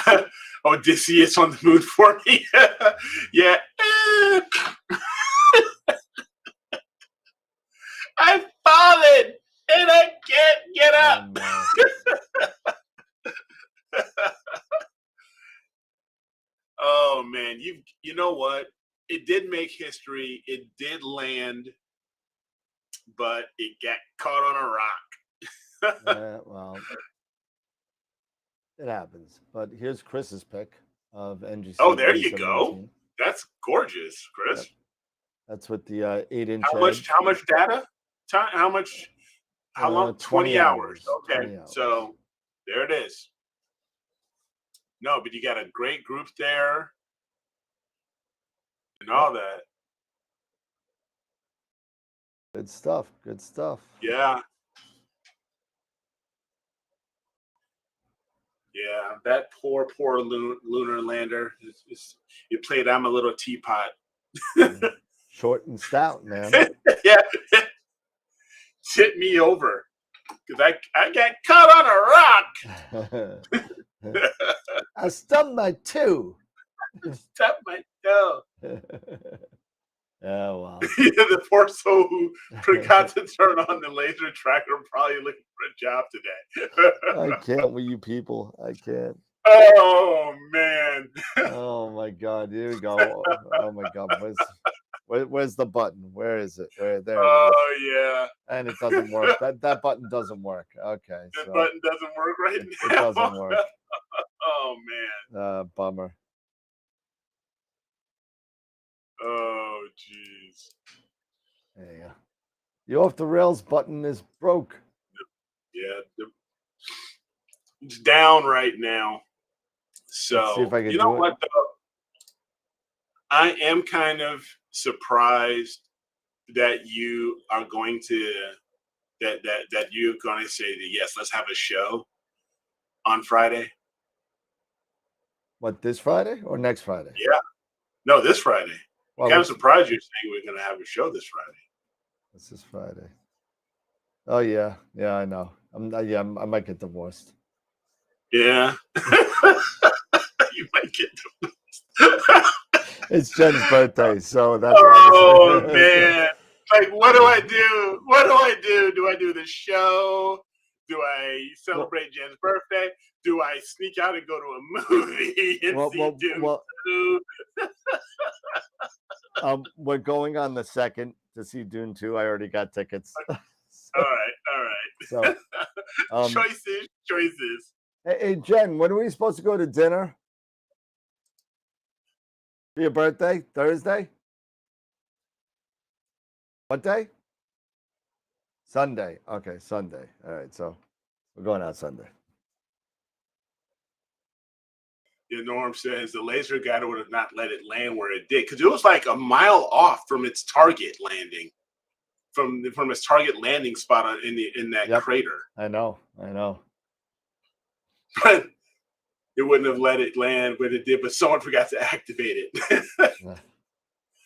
Odysseus on the moon for me? Yeah. I've fallen and I can't get up. Oh man, you know what? It did make history. It did land, but it got caught on a rock. Yeah, well, it happens. But here's Chris's pick of NGC. Oh, there you go. That's gorgeous, Chris. Yep. That's with the 8-inch. How much data? How much? How long? 20 hours. Okay, 20 hours. So there it is. No, but you got a great group there and all that. Good stuff. Good stuff. Yeah. Yeah, that poor lunar lander. You played I'm a Little Teapot. Short and stout, man. Yeah. Tip me over. Because I got caught on a rock. I stubbed my toe. Stubbed my toe. Oh, wow. The poor soul who forgot to turn on the laser tracker probably looking for a job today. I can't with you people. I can't. Oh, man. Oh, my God. Here we go. Oh, my God. Where's the button? Where is it? There. Oh, yeah. And it doesn't work. That button doesn't work. Okay. That button doesn't work right now. It doesn't work. Oh, man. Bummer. Oh, jeez. There you go. The off the rails button is broke. Yeah. It's down right now. So, see if I can you know do what, it. though? I am kind of surprised that you are going to that you're going to say that yes, let's have a show on Friday. What, this Friday or next Friday? Yeah, no, this Friday. Well, I'm kind of surprised you're saying we're going to have a show this Friday. This is Friday. Oh yeah, I know. I might get divorced. Yeah, you might get divorced. It's Jen's birthday, so that's. Oh man! Like, what do I do? What do I do? Do I do the show? Do I celebrate Jen's birthday? Do I sneak out and go to a movie and see Doom 2? We're going on the 2nd to see Dune 2. I already got tickets. All right. So, choices. Hey, Jen, when are we supposed to go to dinner? For your birthday? Thursday? What day? Sunday. Okay, Sunday. All right, so we're going out Sunday. Norm says the laser guy would have not let it land where it did, because it was like a mile off from its target landing, from its target landing spot in that crater. I know. But it wouldn't have let it land when it did, but someone forgot to activate it. Yeah.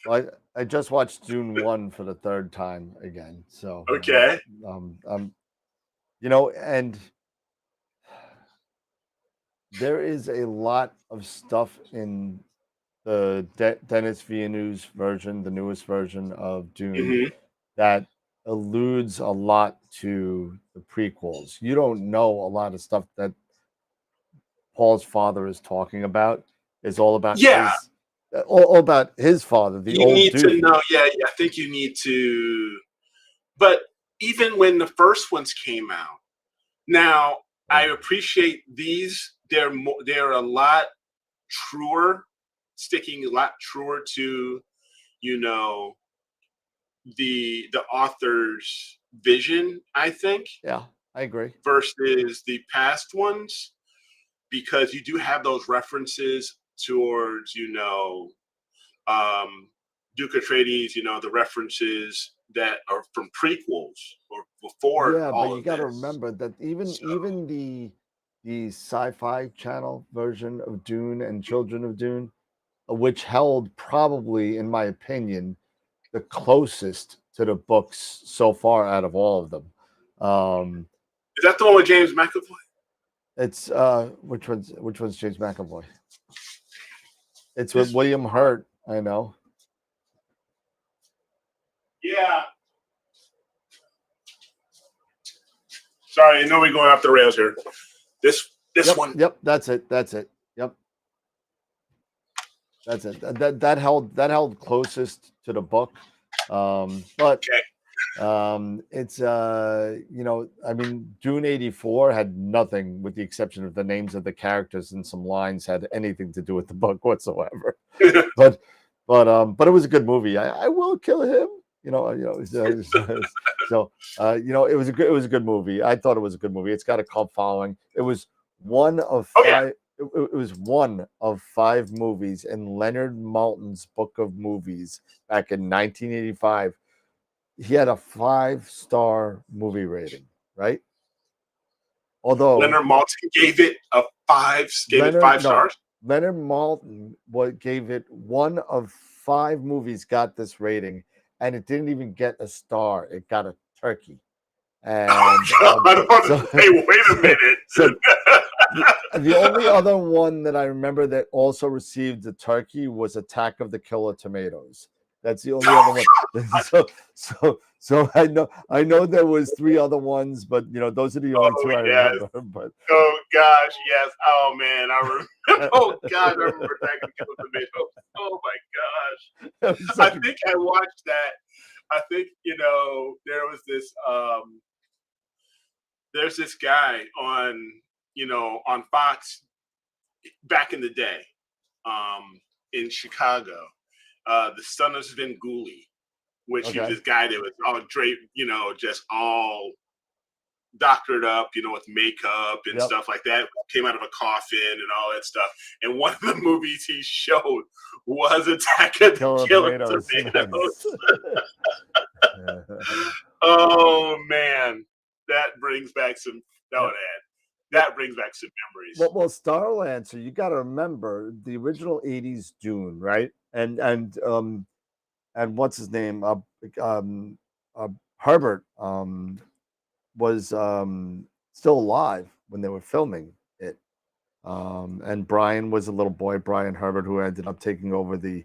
Well, I just watched Dune 1 for the 3rd time again. So okay. And there is a lot of stuff in the Denis Villeneuve's version, the newest version of Dune, that alludes a lot to the prequels. You don't know a lot of stuff that Paul's father is talking about. Is all about all about his father, the old dude. You need to know. Yeah, I think you need to. But even when the first ones came out, now I appreciate these. They're a lot truer, sticking a lot truer to, the author's vision, I think. Yeah, I agree. Versus the past ones, because you do have those references towards, Duke Atreides, the references that are from prequels or before. Yeah, but you got to remember that even the Sci-Fi Channel version of Dune and Children of Dune, which held probably, in my opinion, the closest to the books so far out of all of them. Is that the one with James McAvoy? It's which one's James McAvoy? It's with William Hurt. I know. Yeah. Sorry, I know we're going off the rails here. This one. Yep, that's it. Yep. That's it. That held closest to the book. But it's I mean, Dune 84 had nothing, with the exception of the names of the characters and some lines, had anything to do with the book whatsoever. but it was a good movie. I will kill him. So it was a good movie. I thought it was a good movie. It's got a cult following. It was one of five. It was one of 5 movies in Leonard Maltin's Book of Movies back in 1985. He had a 5-star movie rating, right? Although Leonard Maltin gave it a 5 stars. Leonard Maltin gave it one of 5 movies got this rating, and it didn't even get a star. It got a turkey. And hey, wait a minute. The only other one that I remember that also received the turkey was Attack of the Killer Tomatoes. That's the only other one. So I know there was 3 other ones, but those are the only 2 I remember. But oh gosh, yes. Oh man, I remember. Oh gosh, I remember Attack of the Killer Tomatoes. Oh my gosh, I think I watched that. I think there was this. There's this guy on Fox back in the day, in Chicago, the son of Svengoolie, which he was this guy that was all draped, just all doctored up, with makeup and stuff like that, came out of a coffin and all that stuff. And one of the movies he showed was Attack of the Killer Tomatoes. Oh man, that brings back some. That brings back some memories. Well, Starland. So you got to remember the original '80s Dune, right? And what's his name? Herbert was still alive when they were filming it, and Brian was a little boy, Brian Herbert, who ended up taking over the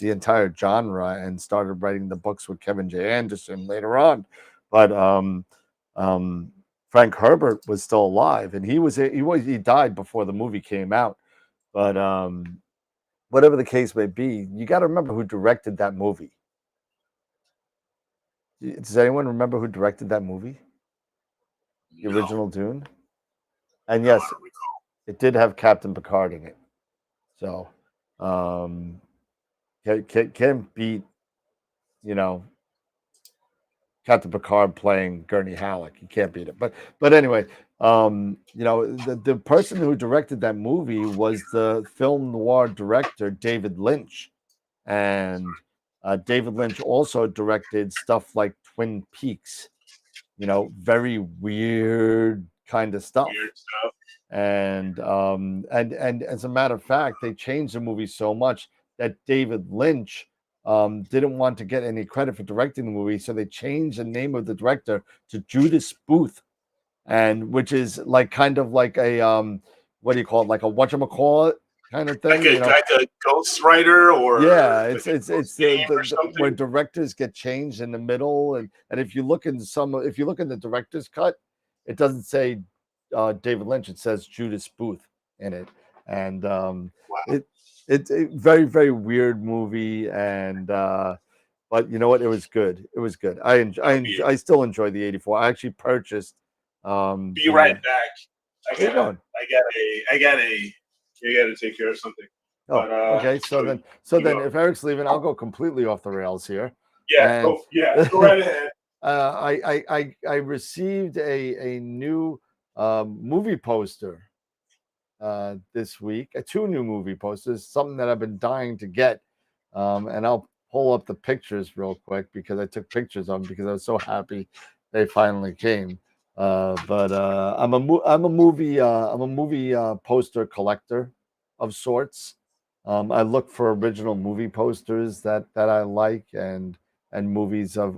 entire genre and started writing the books with Kevin J. Anderson later on. But Frank Herbert was still alive, and he died before the movie came out. But whatever the case may be, you got to remember who directed that movie. Does anyone remember who directed that movie? The original Dune? And yes, it did have Captain Picard in it. So, can't beat, Captain Picard playing Gurney Halleck. You can't beat it. But anyway, the person who directed that movie was the film noir director David Lynch, and David Lynch also directed stuff like Twin Peaks. Very weird kind of stuff. And as a matter of fact, they changed the movie so much that David Lynch didn't want to get any credit for directing the movie, so they changed the name of the director to Judas Booth, and which is like kind of like a what do you call it, like a whatchamacallit kind of thing, like a ghostwriter, or it's where directors get changed in the middle, and if you look in the director's cut, it doesn't say David Lynch, it says Judas Booth in it, and wow. It's a very, very weird movie, and but you know what? It was good. It was good. I still enjoy the '84. I actually purchased. Be right back. I gotta take care of something. Oh, but, okay. So then, if Eric's leaving, I'll go completely off the rails here. Yeah, go right ahead. I received a new movie poster this week. 2 new movie posters, something that I've been dying to get, and I'll pull up the pictures real quick because I took pictures of them because I was so happy they finally came. But I'm a movie poster collector of sorts. I look for original movie posters that I like, and movies of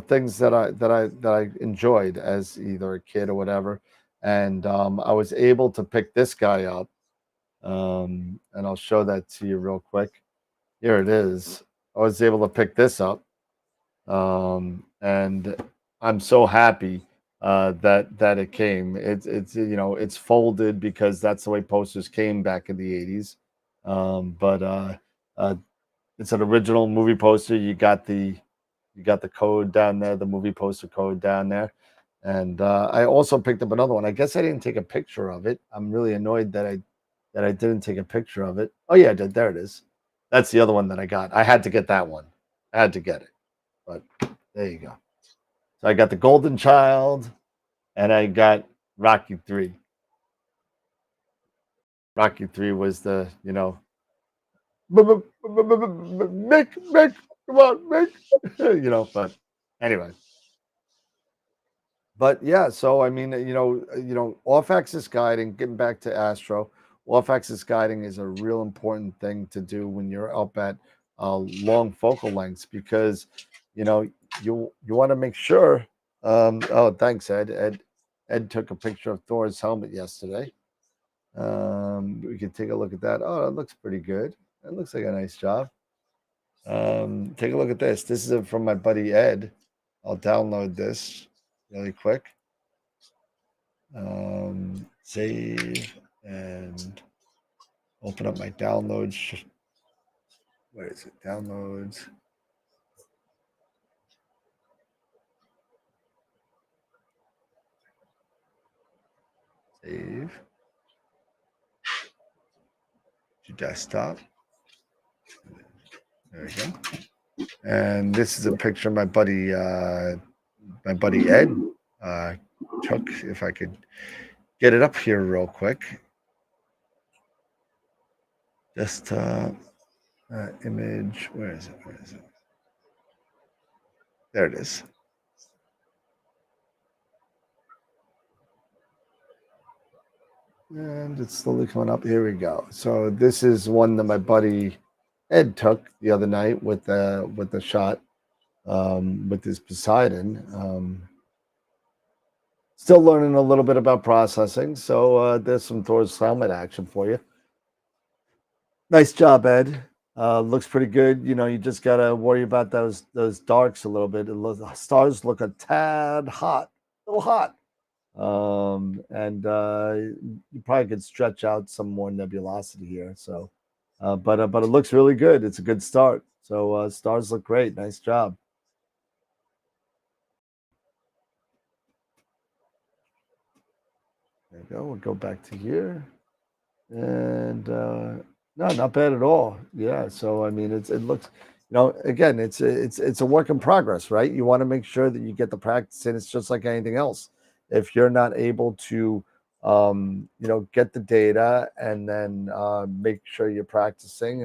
things that I enjoyed as either a kid or whatever. And I was able to pick this guy up, and I'll show that to you real quick. Here it is. I was able to pick this up, and I'm so happy that it came. It's folded because that's the way posters came back in the '80s. But it's an original movie poster. You got the code down there, the movie poster code down there. And I also picked up another one. I guess I didn't take a picture of it. I'm really annoyed that I didn't take a picture of it. Oh yeah, I did. There it is. That's the other one that I got. I had to get that one. I had to get it. But there you go. So I got the Golden Child, and I got Rocky 3. Rocky 3 was the, Mick, come on, Mick. But anyway. But yeah, so I mean, off-axis guiding, getting back to Astro, off-axis guiding is a real important thing to do when you're up at long focal lengths, because you want to make sure. Oh, thanks, Ed. Ed took a picture of Thor's helmet yesterday. We can take a look at that. Oh, it looks pretty good. It looks like a nice job. Take a look at this. This is from my buddy Ed. I'll download this really quick. Save and open up my downloads. Where is it? Downloads. Save. To desktop. There we go. And this is a picture of my buddy Ed took. If I could get it up here real quick. Desktop image. Where is it? There it is. And it's slowly coming up. Here we go. So this is one that my buddy Ed took the other night with the shot with his Poseidon. Still learning a little bit about processing, so there's some Thor's helmet action for you. Nice job, Ed. Looks pretty good. You just gotta worry about those darks a little bit. The stars look a tad hot, a little hot. And you probably could stretch out some more nebulosity here. So, but it looks really good. It's a good start. So stars look great. Nice job. There you go. We'll go back to here, and no, not bad at all. Yeah. So I mean, it looks, again, it's a work in progress, right? You want to make sure that you get the practice in. It's just like anything else. If you're not able to, get the data and then make sure you're practicing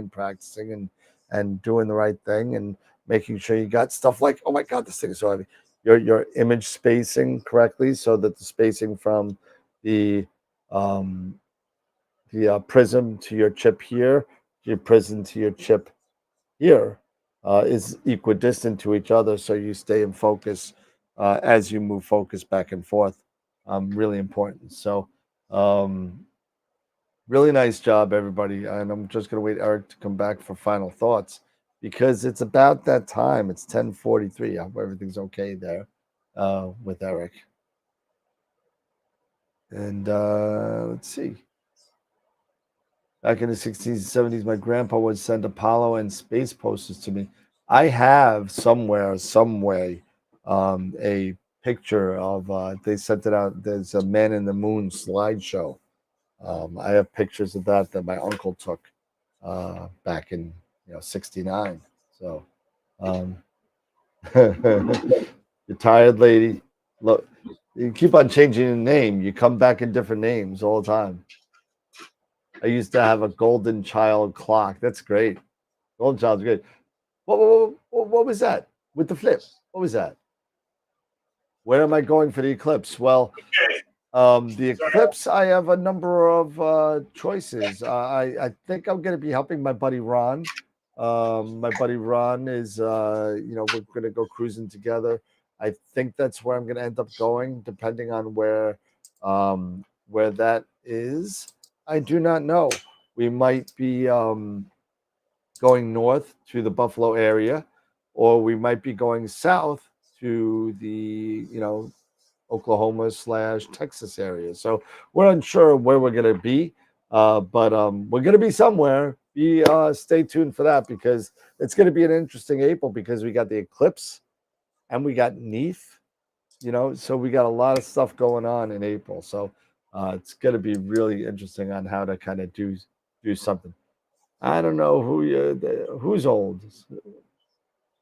and doing the right thing and making sure you got stuff like, oh my God, this thing is so heavy. Your image spacing correctly so that the spacing from the prism to your chip here, your prism to your chip here, is equidistant to each other, so you stay in focus as you move focus back and forth. Really important. So, really nice job, everybody. And I'm just going to wait Eric to come back for final thoughts because it's about that time. It's 10:43. I hope everything's okay there with Eric. And let's see. Back in the 60s and 70s, my grandpa would send Apollo and space posters to me. I have somewhere, some way, a picture of, they sent it out. There's a Man in the Moon slideshow. I have pictures of that my uncle took back in, 69. So, you're tired, lady. Look, you keep on changing your name. You come back in different names all the time. I used to have a golden child clock. That's great. Golden child's great. What was that with the flip? What was that? Where am I going for the eclipse? Well, the eclipse, I have a number of choices. I think I'm going to be helping my buddy Ron. My buddy Ron is, we're going to go cruising together. I think that's where I'm going to end up going, depending on where that is. I do not know. We might be going north to the Buffalo area, or we might be going south to the, Oklahoma / Texas area. So we're unsure where we're going to be, but we're going to be somewhere. Stay tuned for that because it's going to be an interesting April because we got the eclipse and we got Neath, so we got a lot of stuff going on in April. So it's going to be really interesting on how to kind of do something. I don't know who's old.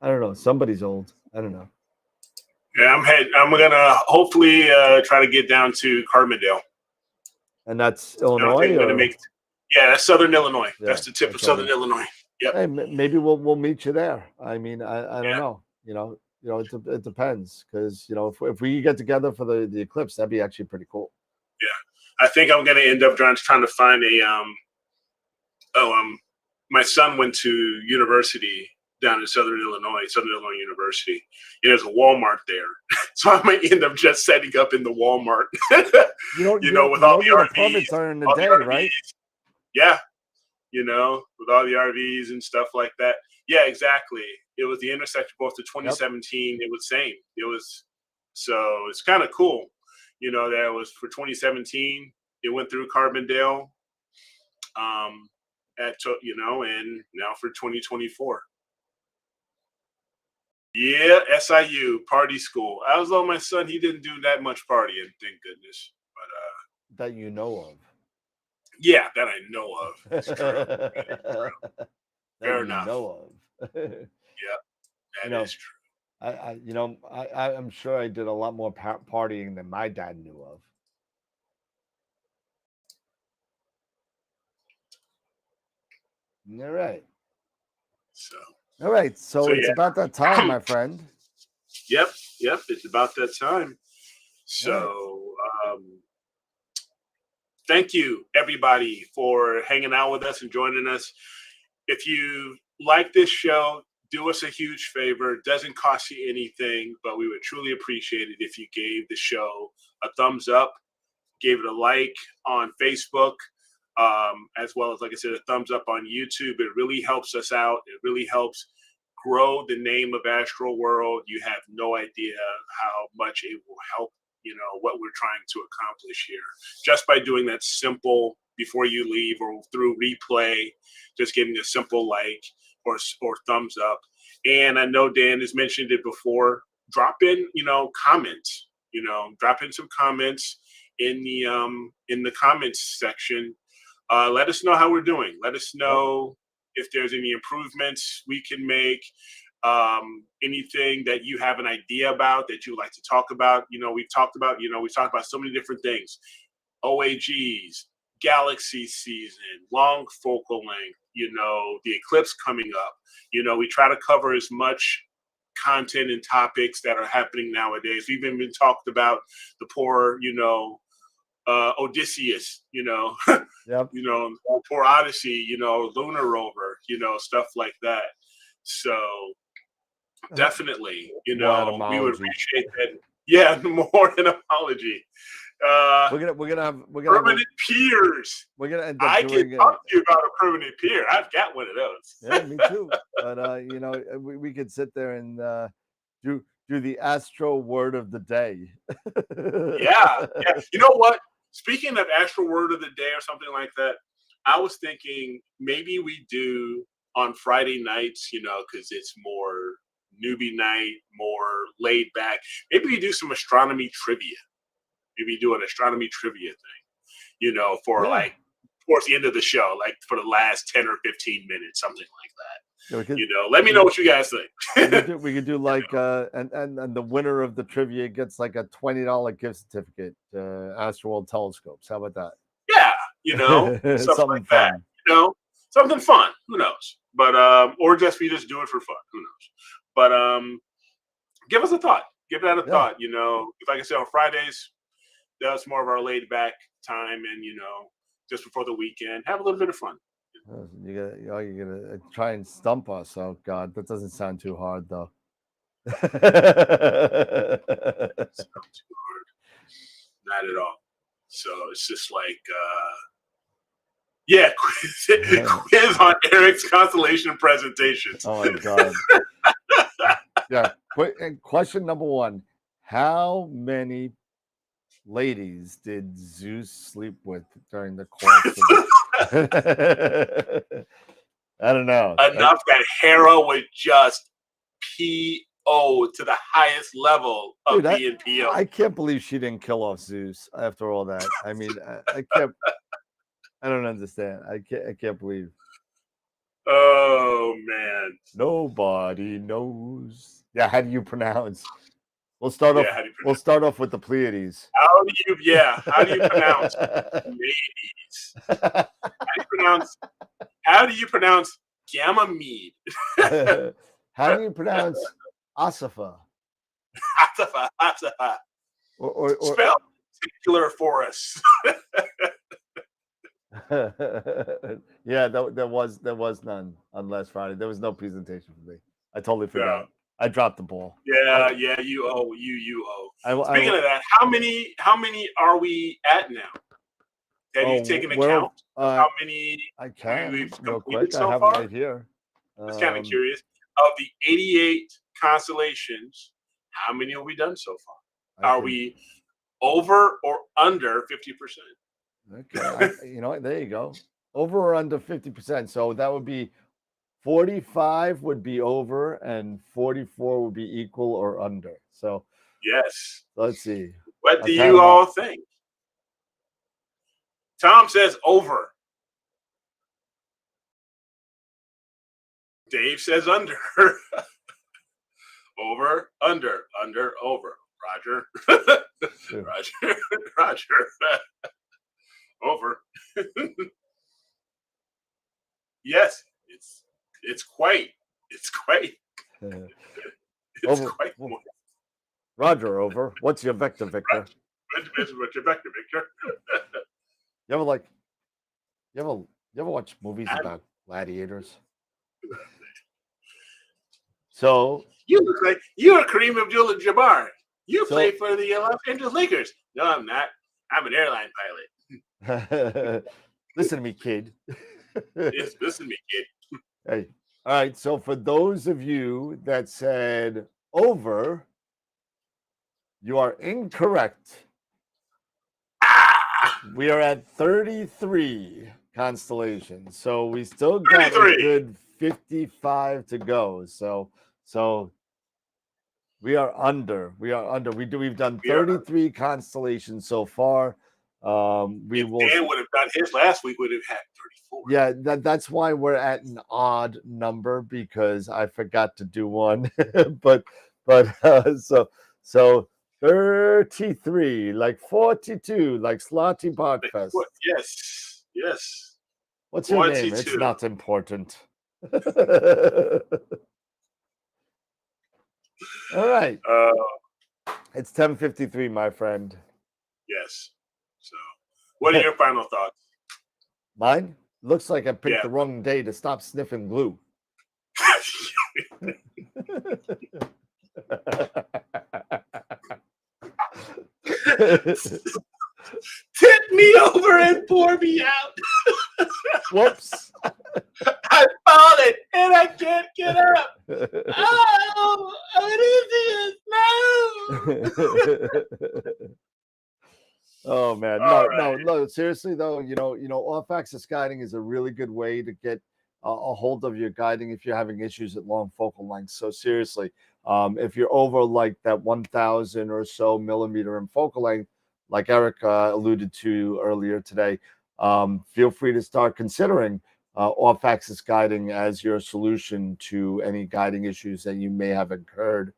I don't know. Somebody's old. I don't know. Yeah, I'm gonna hopefully try to get down to Carbondale. And that's Illinois. That's Southern Illinois. Yeah, that's the tip of Southern Illinois. Yep. Hey, maybe we'll meet you there. I mean, I don't know. It depends because if we get together for the eclipse, that'd be actually pretty cool. Yeah, I think I'm gonna end up trying to find a my son went to university down in Southern Illinois University. And there's a Walmart there. So I might end up just setting up in the Walmart. With all the RVs. Are in the day, right? Yeah. With all the RVs and stuff like that. Yeah, exactly. It was the intersection both to 2017. Yep. It was same. So it's kind of cool. That was for 2017. It went through Carbondale. And now for 2024. Yeah, SIU party school. I was on my son. He didn't do that much partying, thank goodness. But that you know of. Yeah, that I know of. That's true. Fair enough. Know of. Yeah, that is true. I'm sure I did a lot more partying than my dad knew of. All right. All right. So it's about that time, my friend. Yep. It's about that time. So thank you, everybody, for hanging out with us and joining us. If you like this show, do us a huge favor. It doesn't cost you anything, but we would truly appreciate it if you gave the show a thumbs up, gave it a like on Facebook, as well as, like I said, a thumbs up on YouTube. It really helps us out. It really helps grow the name of AstroWorld. You have no idea how much it will help what we're trying to accomplish here, just by doing that simple before you leave or through replay, just giving a simple like or thumbs up. And I know Dan has mentioned it before. Drop in, comments. Drop in some comments in the comments section. Let us know how we're doing. Let us know if there's any improvements we can make. Anything that you have an idea about that you'd like to talk about. We've talked about so many different things. OAGs, Galaxy season, long focal length, the eclipse coming up. We try to cover as much content and topics that are happening nowadays. We've even been talked about the poor, Odysseus, Yep. poor Odyssey, lunar rover, stuff like that. So definitely, we would appreciate that. Yeah, more etymology. We're gonna have permanent peers. We're gonna end up I doing can talk to you about a permanent peer. I've got one of those. Yeah, me too. But we could sit there and do the Astro word of the day. Yeah. You know what? Speaking of Astro word of the day or something like that, I was thinking maybe we do on Friday nights, because it's more newbie night, more laid back. Maybe we do some astronomy trivia. Maybe do an astronomy trivia thing, for like towards the end of the show, like for the last 10 or 15 minutes, something like that. Let me know what you guys think. we could do like and the winner of the trivia gets like a $20 gift certificate to AstroWorld telescopes. How about that? Yeah, something like fun. That. Something fun. Who knows? But or just we just do it for fun. Who knows? But give us a thought. Give that a thought. Like I said, on Fridays, that's more of our laid back time, and just before the weekend, have a little bit of fun. You're gonna try and stump us. Oh God, that doesn't sound too hard though. It's not too hard. Not at all. So it's just like quiz on Eric's constellation presentations. Oh my God. Yeah. Question number one: how many ladies did Zeus sleep with during the course of I don't know. Enough that Hera would just PO to the highest level of being PO. I can't believe she didn't kill off Zeus after all that. I mean, I can't. I don't understand. I can't believe. Oh man. Nobody knows. Yeah, how do you pronounce? We'll start off. We'll start off with the Pleiades. How do you pronounce ladies? How do you pronounce Ganymede? How do you pronounce Asifa? Asifa. Or spell particular for us. Yeah, there was none on last Friday. There was no presentation for me. I totally forgot. No. I dropped the ball. Yeah, you owe. Speaking of that, how many are we at now? Have you taken account of how many I can we've real completed quick? so I have far? it right here. I was kind of curious. Of the 88 constellations, how many have we done so far? Are we over or under 50%? Okay, there you go. Over or under 50%. So that would be 45 would be over and 44 would be equal or under. So yes. Let's see. What do you all think? Tom says over. Dave says under. Over, under, over. Roger. Roger. Over. Yes, it's quite. It's over. Quite. Roger, over. What's your vector, Victor? What's your vector, Victor? You ever watch movies about gladiators? So you look like you're Kareem Abdul-Jabbar. You play for the Los Angeles Lakers. No, I'm not. I'm an airline pilot. Listen to me, kid. Yes, listen to me, kid. Hey, all right. So for those of you that said over, You are incorrect. Ah, We are at 33 constellations, so we still got a 33. good 55 to go. So we are under. We've done We are- 33 constellations so far. We If will. Dan would have done his last week, would have had 34. Yeah, that's why we're at an odd number, because I forgot to do one. but so 33, like 42, like Slotty Podfest. Yes, yes. What's your name? 42. It's not important. All right. It's 10:53, my friend. Yes. So, what are your final thoughts? Mine? Looks like I picked Yeah. the wrong day to stop sniffing glue. Tip me over and pour me out. Whoops. I've fallen and I can't get up. Oh, Odysseus, no. Oh man, All no. Seriously though, off-axis guiding is a really good way to get a hold of your guiding if you're having issues at long focal lengths. So seriously, if you're over like that 1,000 or so millimeter in focal length, like Eric alluded to earlier today, feel free to start considering off-axis guiding as your solution to any guiding issues that you may have incurred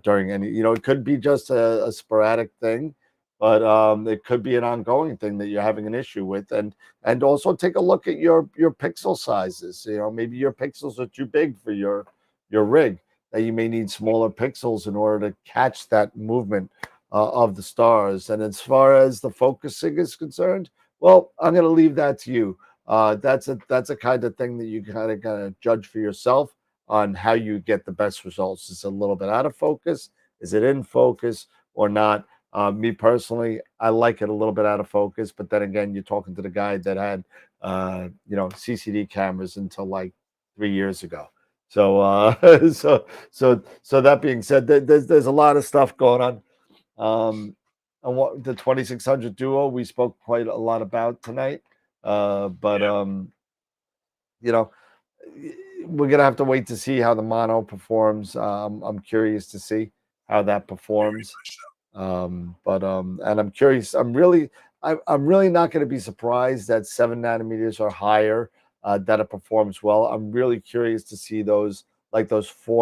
during any. It could be just a sporadic thing, but it could be an ongoing thing that you're having an issue with. And also take a look at your pixel sizes. Maybe your pixels are too big for your rig, that you may need smaller pixels in order to catch that movement of the stars. And as far as the focusing is concerned, well, I'm going to leave that to you. That's a kind of thing that you kind of judge for yourself on how you get the best results. Is it a little bit out of focus? Is it in focus or not? Me personally, I like it a little bit out of focus, but then again, you're talking to the guy that had, CCD cameras until like 3 years ago. So, so that being said, there's a lot of stuff going on. And what the 2600 Duo we spoke quite a lot about tonight, but we're gonna have to wait to see how the mono performs. I'm curious to see how that performs. And I'm curious. I'm really not going to be surprised that 7 nanometers or higher, that it performs well. I'm really curious to see those 4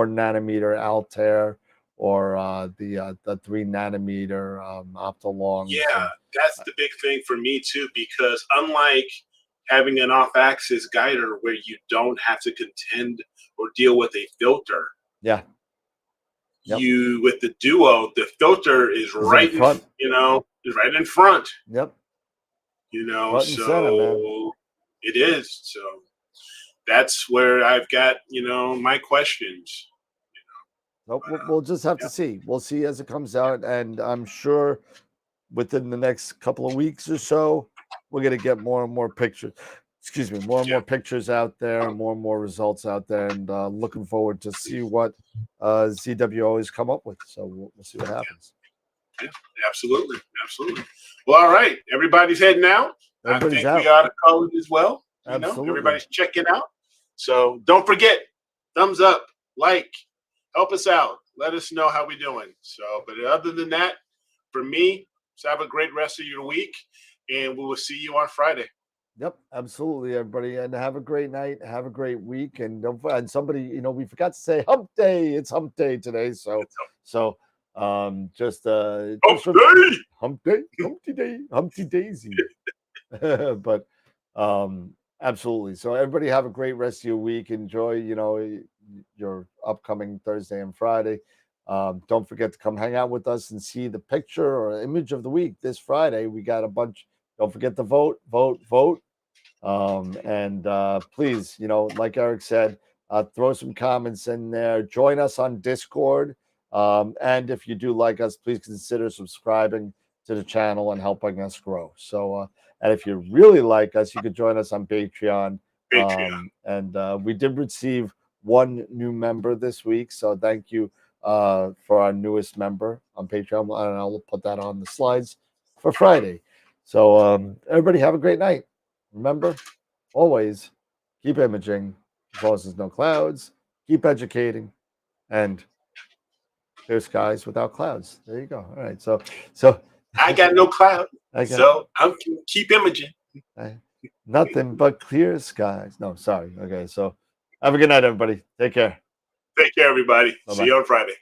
nanometer Altair or the 3 nanometer Optolongs. Yeah, that's the big thing for me too, because unlike having an off-axis guider where you don't have to contend or deal with a filter, Yeah. Yep. you with the Duo, the filter is right in front. Is right in front. Yep. Front and center, man. It is. So that's where I've got my questions. Nope, we'll just have to see. We'll see as it comes out, and I'm sure within the next couple of weeks or so, we're going to get more and more pictures. Excuse me, more and more pictures out there, and more results out there, and looking forward to see what ZWO has come up with. So we'll see what happens. Yeah, absolutely. Well, all right, everybody's heading out. Everybody's I think out. we ought to call it as well. Absolutely. Everybody's checking out. So don't forget, thumbs up, like, help us out. Let us know how we're doing. So, but other than that, for me, so have a great rest of your week, and we will see you on Friday. Yep, absolutely, everybody, and have a great night. Have a great week, and somebody, we forgot to say Hump Day. It's Hump Day today, so Hump Day, Humpty Daisy. But absolutely. So everybody have a great rest of your week. Enjoy, your upcoming Thursday and Friday. Don't forget to come hang out with us and see the picture or image of the week this Friday. We got a bunch. Don't forget to vote. And please, like Eric said, throw some comments in there. Join us on Discord. And if you do like us, please consider subscribing to the channel and helping us grow. So, and if you really like us, you could join us on Patreon. And we did receive one new member this week. So thank you for our newest member on Patreon, and I'll put that on the slides for Friday. So everybody have a great night. Remember, always keep imaging as long as there's no clouds. Keep educating, and there's skies without clouds. There you go. All right. So I got no cloud, so I'm keep imaging. Nothing but clear skies. No, sorry. Okay. So have a good night, everybody. Take care. Take care, everybody. Bye-bye. See you on Friday.